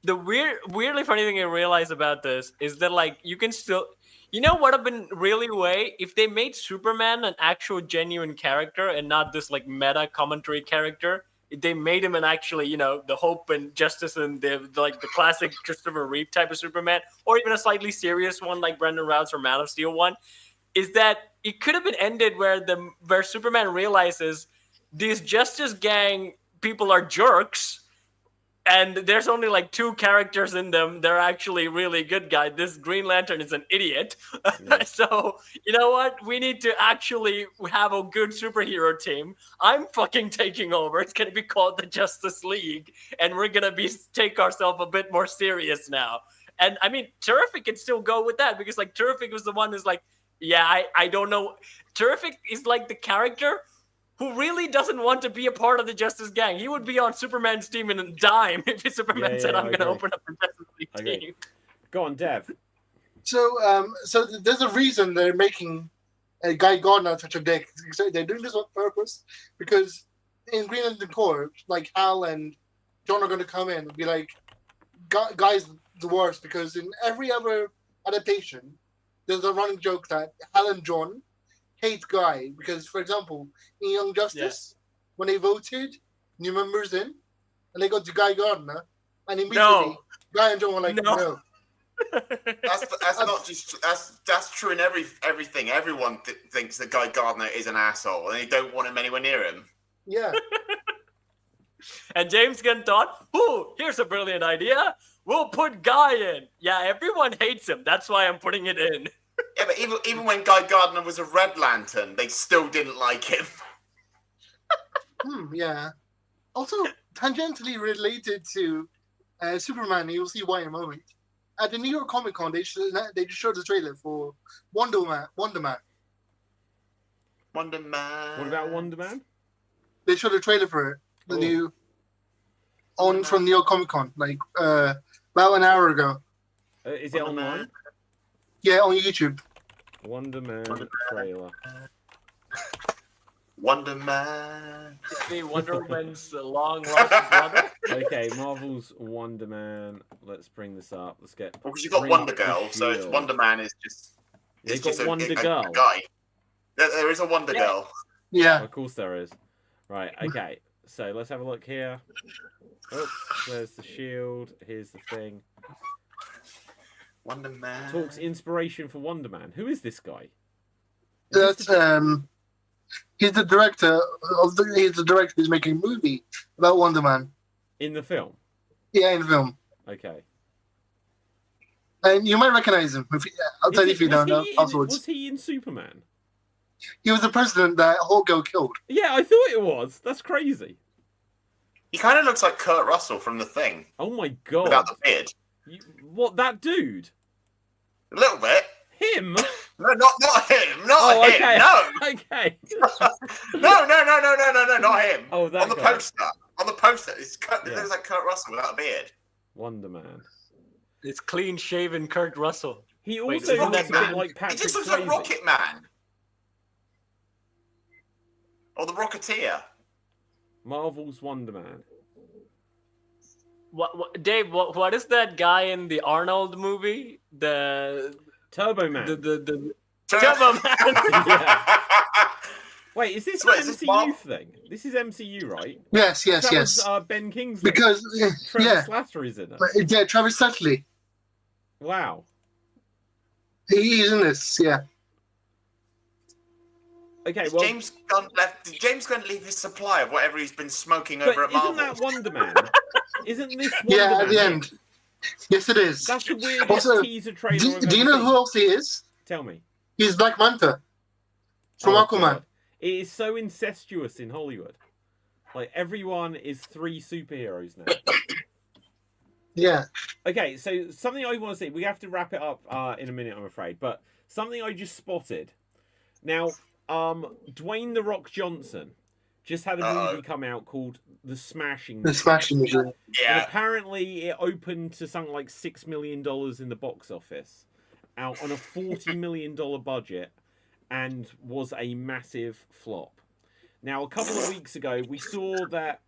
Speaker 2: The weirdly funny thing I realized about this is that like you can still, you know what have been really way if they made Superman an actual genuine character and not this like meta commentary character. If they made him an actually, you know, the hope and justice and the like the classic Christopher Reeve type of Superman, or even a slightly serious one like Brendan Routh's or Man of Steel one, is that it could have been ended where Superman realizes these Justice Gang people are jerks, and there's only like two characters in them. They're actually really good guys. This Green Lantern is an idiot.
Speaker 1: Yeah.
Speaker 2: So, you know what? We need to actually have a good superhero team. I'm fucking taking over. It's going to be called the Justice League, and we're going to take ourselves a bit more serious now. And I mean, Terrific can still go with that because like Terrific was the one who's like, yeah, I don't know. Terrific is like the character who really doesn't want to be a part of the Justice Gang. He would be on Superman's team in a dime if Superman said, I'm going to open up the Justice League team.
Speaker 1: Go on, Dev.
Speaker 4: So there's a reason they're making Guy Gardner such a dick. They're doing this on purpose because in Green Lantern Corps, like Hal and John are going to come in and be like, Guy's the worst because in every other adaptation, there's a running joke that Hal and John hate Guy because, for example, in Young Justice, when they voted new members in, and they got to Guy Gardner, and immediately Guy and John were like, no.
Speaker 6: That's not just that's true in everything. Everyone thinks that Guy Gardner is an asshole, and they don't want him anywhere near him.
Speaker 4: Yeah.
Speaker 2: And James Gunn thought, "Ooh, here's a brilliant idea. We'll put Guy in." Yeah, everyone hates him. That's why I'm putting it in.
Speaker 6: Yeah, but even when Guy Gardner was a Red Lantern, they still didn't like him.
Speaker 4: Yeah. Also, tangentially related to Superman, you'll see why in a moment. At the New York Comic Con, they just showed the trailer for Wonder Man.
Speaker 6: Wonder Man.
Speaker 1: What about Wonder Man?
Speaker 4: They showed a trailer for it. The new from New York Comic Con, like about an hour ago.
Speaker 1: Is it online?
Speaker 4: Yeah, on YouTube.
Speaker 1: Wonder Man trailer.
Speaker 6: Wonder Man.
Speaker 2: The Wonder Woman's long lost brother.
Speaker 1: Okay, Marvel's Wonder Man. Let's bring this up. Let's get.
Speaker 6: Well, because you've got Wonder Girl, so it's Wonder Man is just.
Speaker 1: They've got Wonder Girl.
Speaker 6: A guy. There is a Wonder Girl.
Speaker 4: Yeah.
Speaker 1: Of course there is. Right. Okay. So let's have a look here. Oh, there's the shield. Here's the thing.
Speaker 6: Wonder Man.
Speaker 1: Talks inspiration for Wonder Man. Who is this guy?
Speaker 4: That's he's the director who's making a movie about Wonder Man.
Speaker 1: In the film?
Speaker 4: Yeah, in the film.
Speaker 1: Okay.
Speaker 4: And you might recognize him. I'll tell you if you don't know afterwards.
Speaker 1: Was he in Superman?
Speaker 4: He was the president that Hulk killed.
Speaker 1: Yeah, I thought it was. That's crazy.
Speaker 6: He kind of looks like Kurt Russell from The Thing
Speaker 1: Oh my god!
Speaker 6: without the beard.
Speaker 1: What, that dude?
Speaker 6: A little bit.
Speaker 1: Him?
Speaker 6: No, not him. Not him.
Speaker 1: okay.
Speaker 6: No.
Speaker 1: Okay.
Speaker 6: No, not him.
Speaker 1: Oh, that
Speaker 6: on the
Speaker 1: guy.
Speaker 6: poster. On the poster, it
Speaker 1: Yeah.
Speaker 6: looks like Kurt Russell without a beard.
Speaker 1: Wonder Man.
Speaker 2: It's clean shaven Kurt Russell.
Speaker 1: He
Speaker 2: Wait,
Speaker 1: also
Speaker 2: isn't
Speaker 1: looks
Speaker 2: that
Speaker 1: a bit
Speaker 2: man?
Speaker 1: like
Speaker 6: He
Speaker 1: Patrick
Speaker 6: just looks
Speaker 1: Swayze.
Speaker 6: like Rocket Man. Or the Rocketeer.
Speaker 1: Marvel's Wonder Man.
Speaker 2: Dave? What is that guy in the Arnold movie? The
Speaker 1: Turbo Man.
Speaker 2: the Turbo Man.
Speaker 1: Yeah. Wait, is this
Speaker 6: So
Speaker 1: an
Speaker 6: wait, is this
Speaker 1: MCU
Speaker 6: Marvel?
Speaker 1: thing? This is MCU, right?
Speaker 4: Yes,
Speaker 1: That
Speaker 4: yes.
Speaker 1: was, Ben Kingsley.
Speaker 4: Because
Speaker 1: Trevor
Speaker 4: yeah,
Speaker 1: Slattery in it.
Speaker 4: but, yeah, Travis Sutley.
Speaker 1: Wow.
Speaker 4: He's in this. Yeah.
Speaker 1: Okay, well,
Speaker 6: Did James Gunn leave his supply of whatever he's been smoking
Speaker 1: but
Speaker 6: over at Marvel?
Speaker 1: isn't that Wonder Man? Isn't this Wonder
Speaker 4: Yeah,
Speaker 1: Man?
Speaker 4: at the end. Yes, it is.
Speaker 1: That's the weirdest
Speaker 4: Also,
Speaker 1: teaser trailer.
Speaker 4: Do,
Speaker 1: I've
Speaker 4: do you
Speaker 1: ever
Speaker 4: know
Speaker 1: seen.
Speaker 4: who else he is?
Speaker 1: Tell me.
Speaker 4: He's Black Manta from
Speaker 1: Oh,
Speaker 4: Aquaman.
Speaker 1: God. It is so incestuous in Hollywood. Like, everyone is 3 superheroes now.
Speaker 4: Yeah.
Speaker 1: Okay, so something I want to see. We have to wrap it up in a minute, I'm afraid. But something I just spotted. Now, Dwayne "The Rock" Johnson just had a movie come out called The Smashing
Speaker 4: The
Speaker 1: Machine.
Speaker 4: Smashing Machine.
Speaker 1: And
Speaker 6: Yeah.
Speaker 1: apparently it opened to something like $6 million in the box office, out on a $40 million budget, and was a massive flop. Now, a couple of weeks ago, we saw that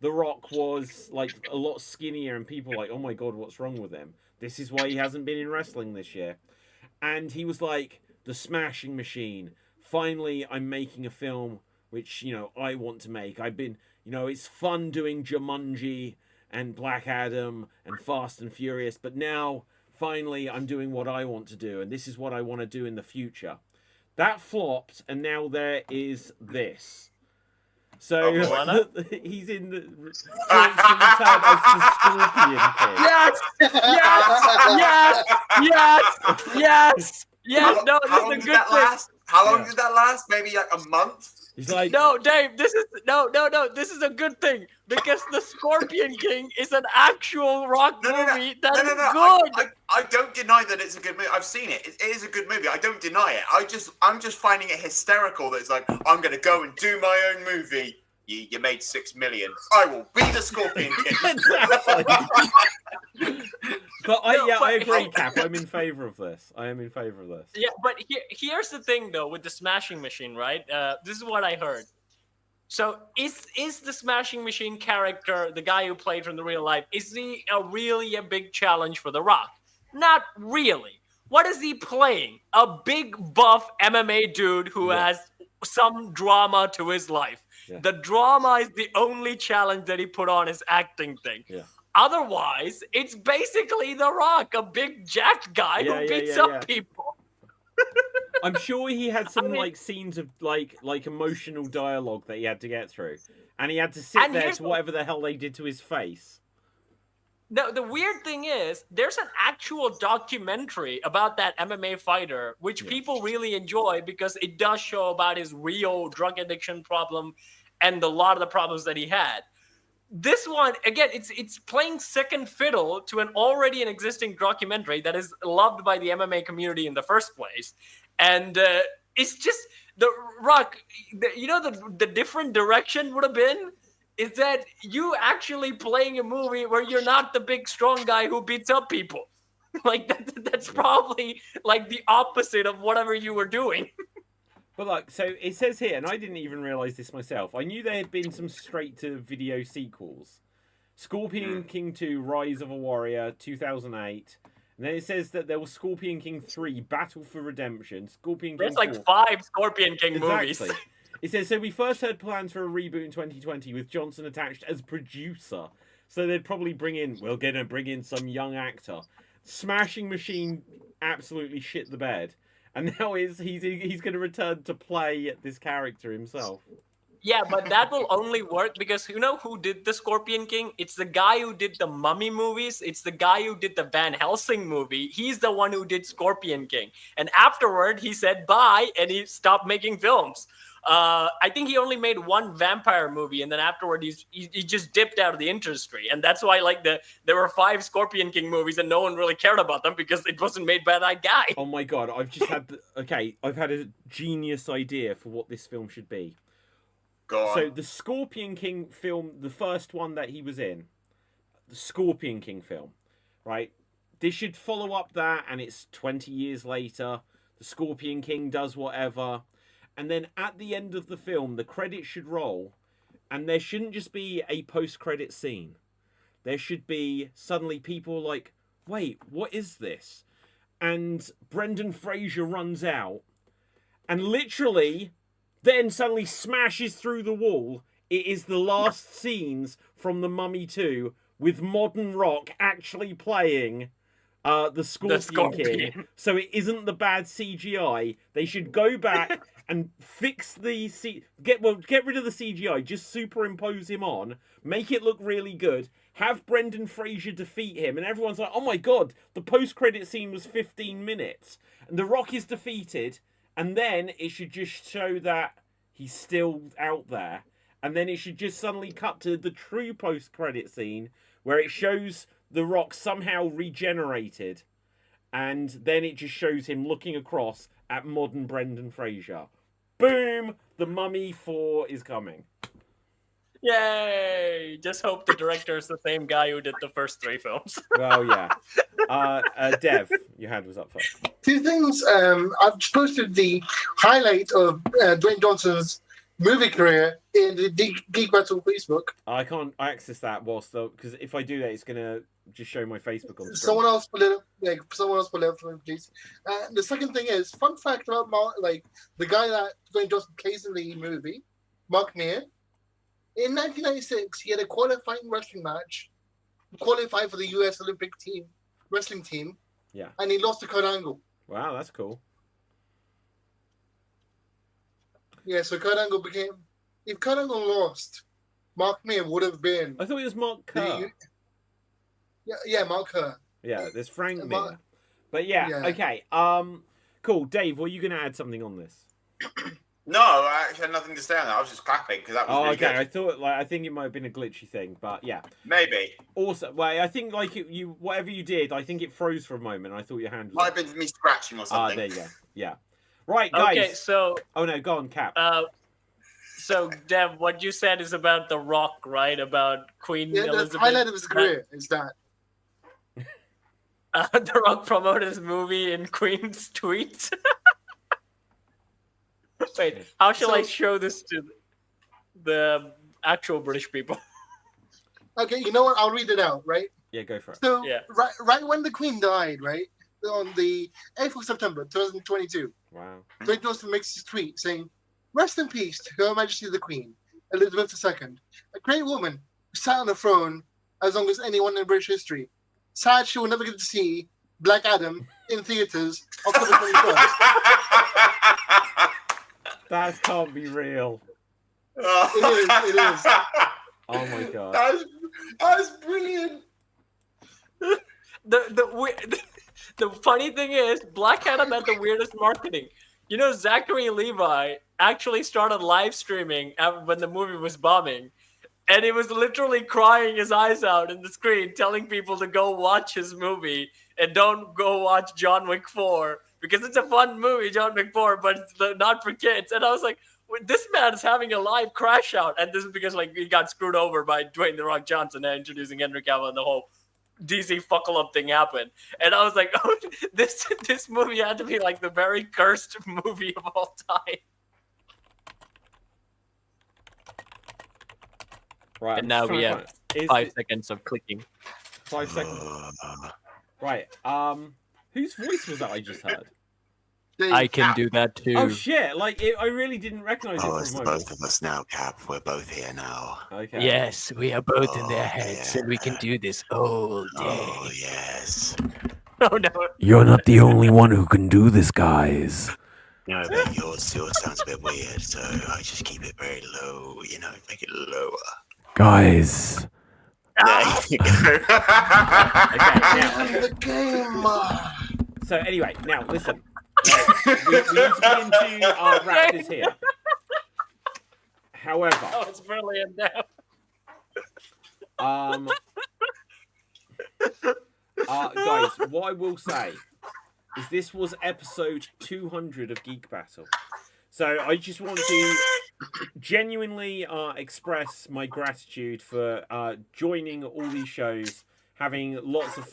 Speaker 1: The Rock was like a lot skinnier, and people were like, oh my god, what's wrong with him? This is why he hasn't been in wrestling this year. And he was like, The Smashing Machine. Finally, I'm making a film which, I want to make. I've been, it's fun doing Jumanji and Black Adam and Fast and Furious, but now, finally, I'm doing what I want to do, and this is what I want to do in the future. That flopped, and now there is this. So, he's in the return as the Scorpion King.
Speaker 2: Yes! Yes! No, this is a good thing.
Speaker 6: How long did that last? Maybe like a month?
Speaker 1: He's like,
Speaker 2: No, Dave, this is no. This is a good thing because the Scorpion King is an actual Rock movie that is good.
Speaker 6: I don't deny that it's a good movie. I've seen it. It is a good movie. I don't deny it. I'm just finding it hysterical that it's like, I'm going to go and do my own movie. You made $6 million. I will be the Scorpion King.
Speaker 1: Exactly. But I agree, Cap. I'm in favor of this. I am in favor of this.
Speaker 2: Yeah, but here's the thing though with the Smashing Machine, right? This is what I heard. So is the Smashing Machine character, the guy who played from the real life, is he really a big challenge for The Rock? Not really. What is he playing? A big buff MMA dude who has some drama to his life.
Speaker 1: Yeah.
Speaker 2: The drama is the only challenge that he put on his acting thing.
Speaker 1: Yeah.
Speaker 2: Otherwise, it's basically The Rock, a big jacked guy who beats up people.
Speaker 1: I'm sure he had some like scenes of like emotional dialogue that he had to get through, and he had to sit there to whatever the hell they did to his face.
Speaker 2: The weird thing is, there's an actual documentary about that MMA fighter, which people really enjoy because it does show about his real drug addiction problem and a lot of the problems that he had. This one, again, it's playing second fiddle to an already existing documentary that is loved by the MMA community in the first place. And it's just, The Rock, the different direction would have been is that you actually playing a movie where you're not the big strong guy who beats up people. Like that's probably like the opposite of whatever you were doing.
Speaker 1: But like, so it says here, and I didn't even realize this myself. I knew there had been some straight-to-video sequels. Scorpion King 2, Rise of a Warrior, 2008. And then it says that there was Scorpion King 3, Battle for Redemption. Scorpion King 4.
Speaker 2: There's like 5 Scorpion King movies.
Speaker 1: It says, so we first heard plans for a reboot in 2020 with Johnson attached as producer. So they'd probably we're going to bring in some young actor. Smashing Machine absolutely shit the bed. And now he's going to return to play this character himself.
Speaker 2: Yeah, but that will only work because you know who did the Scorpion King? It's the guy who did the Mummy movies. It's the guy who did the Van Helsing movie. He's the one who did Scorpion King. And afterward, he said bye and he stopped making films. I think he only made one vampire movie, and then afterward he just dipped out of the industry, and that's why like there were 5 Scorpion King movies, and no one really cared about them because it wasn't made by that guy.
Speaker 1: Oh my god! I've just had I've had a genius idea for what this film should be.
Speaker 6: Go on.
Speaker 1: So the Scorpion King film, the first one that he was in, the Scorpion King film, right? This should follow up that, and it's 20 years later. The Scorpion King does whatever, and then at the end of the film, the credits should roll, and there shouldn't just be a post-credit scene. There should be suddenly people like, wait, what is this? And Brendan Fraser runs out, and literally then suddenly smashes through the wall. It is the last scenes from The Mummy 2 with modern rock actually playing the Scorpion King. So it isn't the bad CGI. They should go back and fix the get rid of the CGI, just superimpose him on, make it look really good, have Brendan Fraser defeat him, and everyone's like, oh my god, the post-credit scene was 15 minutes. And The Rock is defeated, and then it should just show that he's still out there. And then it should just suddenly cut to the true post-credit scene where it shows The Rock somehow regenerated. And then it just shows him looking across at modern Brendan Fraser. Boom! The Mummy 4 is coming.
Speaker 2: Yay! Just hope the director is the same guy who did the first 3 films.
Speaker 1: Well, yeah. Dev, your hand was up first.
Speaker 4: 2 things. I've posted the highlight of Dwayne Johnson's movie career in the Geek Battle Facebook.
Speaker 1: I can't access that whilst though, because if I do that, it's gonna just show my Facebook on the screen.
Speaker 4: Someone else pull it up. Yeah, someone else pull it up for me, please. The second thing is, fun fact about the guy that Dwayne Johnson plays in the movie, Mark Meir. In 1996, he had a qualifying wrestling match, qualified for the U.S. Olympic wrestling team.
Speaker 1: Yeah.
Speaker 4: And he lost to Kurt Angle.
Speaker 1: Wow, that's cool.
Speaker 4: Yeah, so Kurt Angle became... If Kurt Angle lost, Mark Meir would have been...
Speaker 1: I thought it was Mark Kerr.
Speaker 4: Yeah, Mark Kerr.
Speaker 1: Yeah, there's Frank Mir. But yeah, okay. Cool. Dave, were you going to add something on this?
Speaker 6: No, I actually had nothing to say on that. I was just clapping because that was really
Speaker 1: okay.
Speaker 6: good.
Speaker 1: I thought, I think it might have been a glitchy thing, but yeah.
Speaker 6: Maybe.
Speaker 1: Also, well, I think you whatever you did, I think it froze for a moment. I thought your hand was...
Speaker 6: Might have been me scratching or something.
Speaker 1: There you go. Yeah. Right, guys.
Speaker 2: Okay, so...
Speaker 1: Oh, no, go on, Cap.
Speaker 2: So, Dev, what you said is about The Rock, right? About Queen Elizabeth.
Speaker 4: The highlight of his career is that.
Speaker 2: The Rock promoted his movie in Queen's tweets. Wait, how shall I show this to the actual British people?
Speaker 4: Okay, you know what? I'll read it out, right?
Speaker 1: Yeah, go for it.
Speaker 4: So, right when the Queen died, right? On the 8th of September, 2022.
Speaker 1: Wow.
Speaker 4: Dwayne Johnson makes his tweet saying, "Rest in peace to Her Majesty the Queen, Elizabeth II, a great woman who sat on the throne as long as anyone in British history. Sad she will never get to see Black Adam in theaters October 21st.
Speaker 1: That can't be real.
Speaker 4: It is.
Speaker 1: Oh my god.
Speaker 6: That was brilliant.
Speaker 2: The funny thing is, Black Adam had the weirdest marketing. You know, Zachary Levi actually started live streaming when the movie was bombing. And he was literally crying his eyes out in the screen, telling people to go watch his movie and don't go watch John Wick 4 because it's a fun movie, John Wick 4, but it's not for kids. And I was like, this man is having a live crash out. And this is because like he got screwed over by Dwayne The Rock Johnson and introducing Henry Cavill and the whole DC fuckle up thing happened. And I was like, oh, this movie had to be like the very cursed movie of all time.
Speaker 1: Right.
Speaker 2: And now we have 5 seconds of clicking.
Speaker 1: 5 seconds. Right. Whose voice was that I just heard?
Speaker 2: I can do that too.
Speaker 1: Oh shit! I really didn't recognize it.
Speaker 9: It's both of us now, Cap. We're both here now.
Speaker 1: Okay.
Speaker 2: Yes, we are both in their heads, and we can do this all day.
Speaker 9: Oh yes.
Speaker 2: Oh no!
Speaker 10: You're not the only one who can do this, guys.
Speaker 9: No, but yours sounds a bit weird, so I just keep it very low. You know, make it lower.
Speaker 10: Guys.
Speaker 1: Okay.
Speaker 4: Now.
Speaker 1: So anyway, now listen. We need to begin to wrap this here. However,
Speaker 2: Oh, it's brilliant now.
Speaker 1: Guys, what I will say is this was episode 200 of Geek Battle. So I just want to genuinely express my gratitude for joining all these shows, having lots of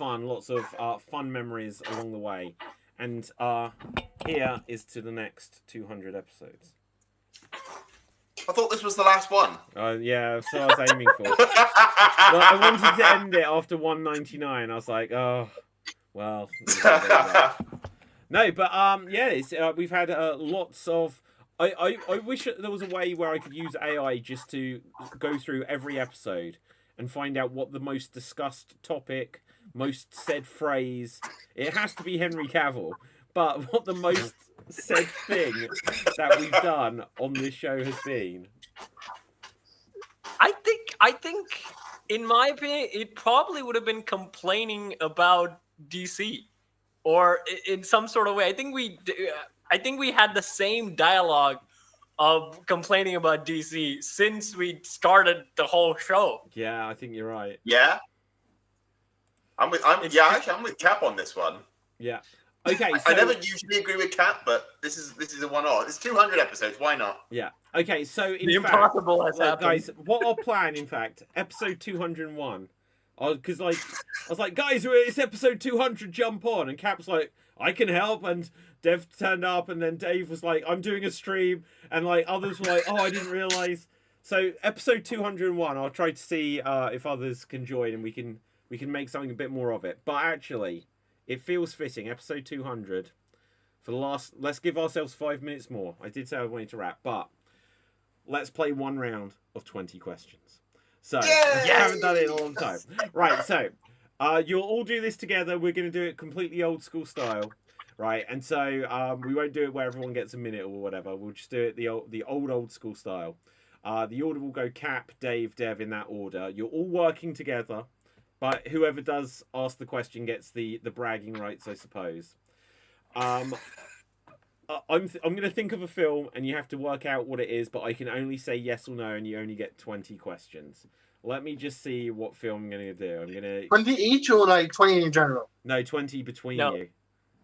Speaker 1: fun memories along the way. And here is to the next 200 episodes.
Speaker 6: I thought this was the last one.
Speaker 1: Yeah, that's what I was aiming for. Well, I wanted to end it after 199. I was like, oh, well. No, but yeah, we've had lots of. I wish there was a way where I could use AI just to go through every episode and find out what the most discussed topic, most said phrase. It has to be Henry Cavill, but what the most said thing that we've done on this show has been.
Speaker 2: I think, in my opinion, it probably would have been complaining about DC, or in some sort of way. I think we had the same dialogue of complaining about DC since we started the whole show.
Speaker 1: Yeah, I think you're right.
Speaker 6: Yeah. I'm with Cap on this one.
Speaker 1: Yeah. Okay. So,
Speaker 6: I never usually agree with Cap, but this is a one-off. It's 200 episodes. Why not?
Speaker 1: Yeah. Okay. So
Speaker 2: The impossible has happened.
Speaker 1: guys, what our plan, in fact, episode 201. Because I was like, guys, it's episode 200. Jump on, and Cap's like, I can help, and Dev turned up, and then Dave was like, I'm doing a stream, and like others were like, oh, I didn't realize. So episode 201, I'll try to see if others can join, and we can make something a bit more of it. But actually, it feels fitting. Episode 200 for the last. Let's give ourselves 5 minutes more. I did say I wanted to wrap, but let's play one round of 20 questions. So I haven't done it in a long time. Right. So you'll all do this together. We're going to do it completely old school style. Right, and so we won't do it where everyone gets a minute or whatever. We'll just do it the old school style. The order will go Cap, Dave, Dev in that order. You're all working together, but whoever does ask the question gets the bragging rights, I suppose. I'm going to think of a film, and you have to work out what it is. But I can only say yes or no, and you only get 20 questions. Let me just see what film I'm going to do. I'm going to
Speaker 4: 20 each or like 20 in general?
Speaker 1: No, 20 between you.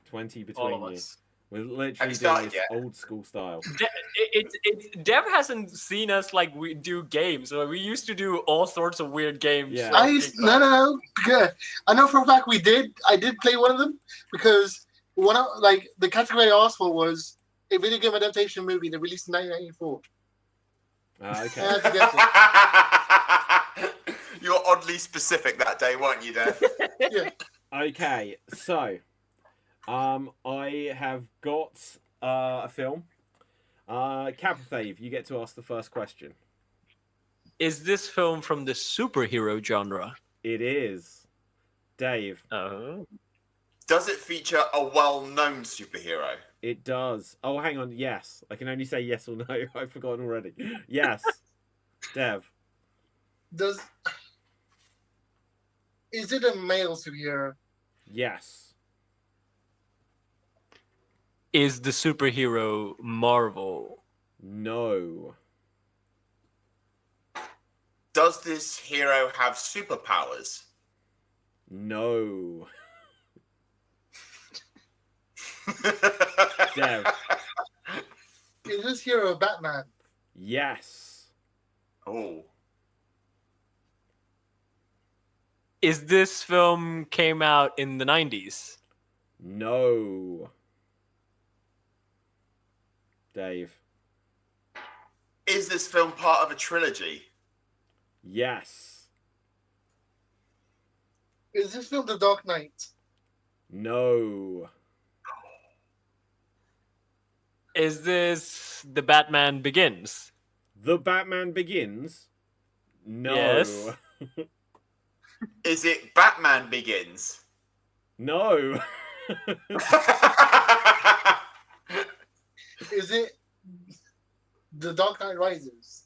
Speaker 1: 20 between you. We're literally doing this old school style.
Speaker 2: Dev hasn't seen us like we do games. So we used to do all sorts of weird games.
Speaker 1: Yeah.
Speaker 4: No. I know for a fact I did play one of them because one of the category I asked for was a video game adaptation movie that released in 1994.
Speaker 1: Okay.
Speaker 6: You were oddly specific that day, weren't you, Dev?
Speaker 4: Yeah.
Speaker 1: Okay, so I have got a film. Capithave, you get to ask the first question.
Speaker 2: Is this film from the superhero genre?
Speaker 1: It is. Dave.
Speaker 6: Does it feature a well-known superhero?
Speaker 1: It does. Oh, hang on. Yes. I can only say yes or no. I've forgotten already. Yes. Dev.
Speaker 4: Is it a male superhero?
Speaker 1: Yes.
Speaker 2: Is the superhero Marvel?
Speaker 1: No.
Speaker 6: Does this hero have superpowers?
Speaker 1: No. Dev.
Speaker 4: Is this hero Batman?
Speaker 1: Yes.
Speaker 6: Oh.
Speaker 2: Is this film came out in the 90s?
Speaker 1: No. Dave.
Speaker 6: Is this film part of a trilogy?
Speaker 1: Yes.
Speaker 4: Is this film The Dark Knight?
Speaker 1: No.
Speaker 2: Is this The Batman Begins?
Speaker 1: The Batman Begins? No.
Speaker 2: Yes.
Speaker 6: Is it Batman Begins?
Speaker 1: No.
Speaker 4: Is it The Dark Knight Rises?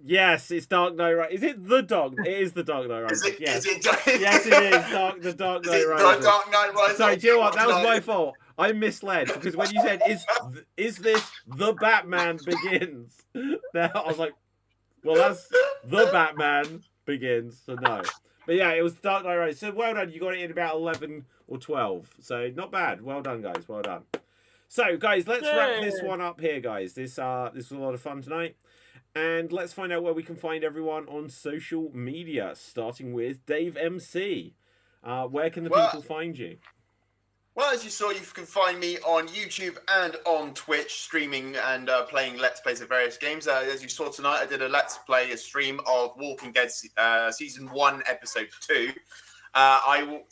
Speaker 1: Yes, it's Dark Knight Rises. Is it The Dark? It is The Dark Knight Rises. Yes.
Speaker 6: Yes, it
Speaker 1: it is. The Dark Knight Rises.
Speaker 6: The Dark Knight Rises.
Speaker 1: Sorry, do you know what? That was my fault. I'm misled because when you said is this the Batman Begins? Now I was like, well, that's the Batman Begins, so no. But yeah, it was Dark Knight Rises. So well done, you got it in about 11 or 12. So not bad. Well done, guys. Well done. So guys, let's wrap this one up here, guys. This was a lot of fun tonight. And let's find out where we can find everyone on social media, starting with Dave MC. Where can the people find you?
Speaker 6: Well, as you saw, you can find me on YouTube and on Twitch, streaming and playing Let's Plays of various games. As you saw tonight, I did a stream of Walking Dead Season 1, Episode 2. I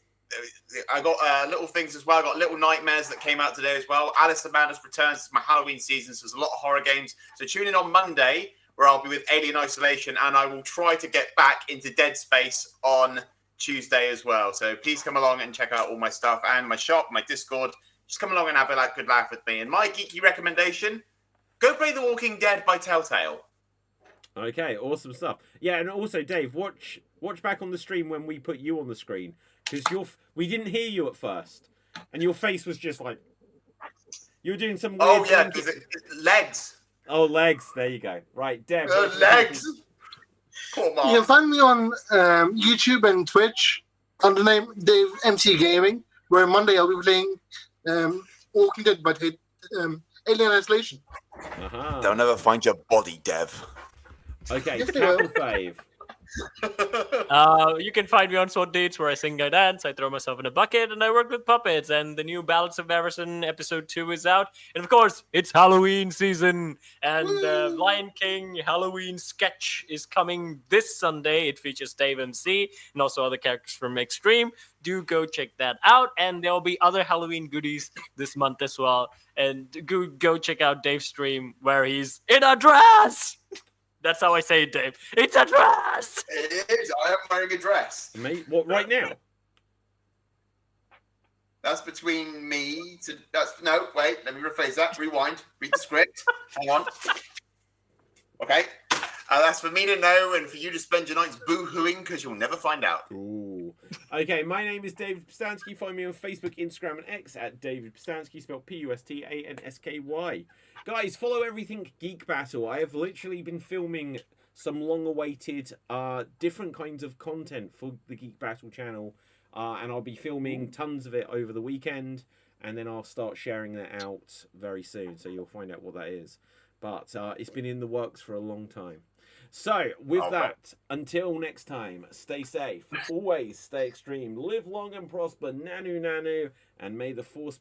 Speaker 6: got little things as well. I got Little Nightmares that came out today as well. Alice the Madness returns. It's my Halloween season, so there's a lot of horror games. So tune in on Monday, where I'll be with Alien Isolation, and I will try to get back into Dead Space on Tuesday as well. So please come along and check out all my stuff and my shop, my Discord. Just come along and have a good laugh with me. And my geeky recommendation, go play The Walking Dead by Telltale.
Speaker 1: Okay, awesome stuff. Yeah, and also, Dave, watch back on the stream when we put you on the screen, because we didn't hear you at first, and your face was just like, you were doing some weird...
Speaker 6: Oh, yeah, legs.
Speaker 1: Oh, legs. There you go. Right, Deb.
Speaker 6: Legs.
Speaker 4: You can find me on YouTube and Twitch under the name Dave MC Gaming, where Monday I'll be playing Walking Dead by Alien Isolation.
Speaker 9: They'll never find your body, Dev.
Speaker 1: Okay,
Speaker 4: Yes, they
Speaker 1: Captain
Speaker 4: will.
Speaker 1: Fave.
Speaker 2: You can find me on Sword Dates, where I sing, I dance, I throw myself in a bucket, and I work with puppets. And the new Ballads of Everson episode 2 is out. And of course, it's Halloween season. And Lion King Halloween sketch is coming this Sunday. It features Dave MC and also other characters from Xstreamed. Do go check that out. And there'll be other Halloween goodies this month as well. And go check out Dave's stream, where he's in a dress. That's how I say it, Dave. It's a dress!
Speaker 6: It is. I am wearing a dress.
Speaker 1: Mate, what, right now?
Speaker 6: That's between me to... No, wait. Let me rephrase that. Rewind. Read the script. Hang on. Okay. That's for me to know and for you to spend your nights boo-hooing because you'll never find out.
Speaker 1: Ooh. Okay, my name is David Pistansky. Find me on Facebook, Instagram, and X at David Pistansky, spelled Pustansky. Guys, follow everything Geek Battle. I have literally been filming some long-awaited different kinds of content for the Geek Battle channel, and I'll be filming tons of it over the weekend, and then I'll start sharing that out very soon, so you'll find out what that is. But it's been in the works for a long time. So, with that, until next time, stay safe, always stay extreme, live long and prosper, nanu nanu, and may the force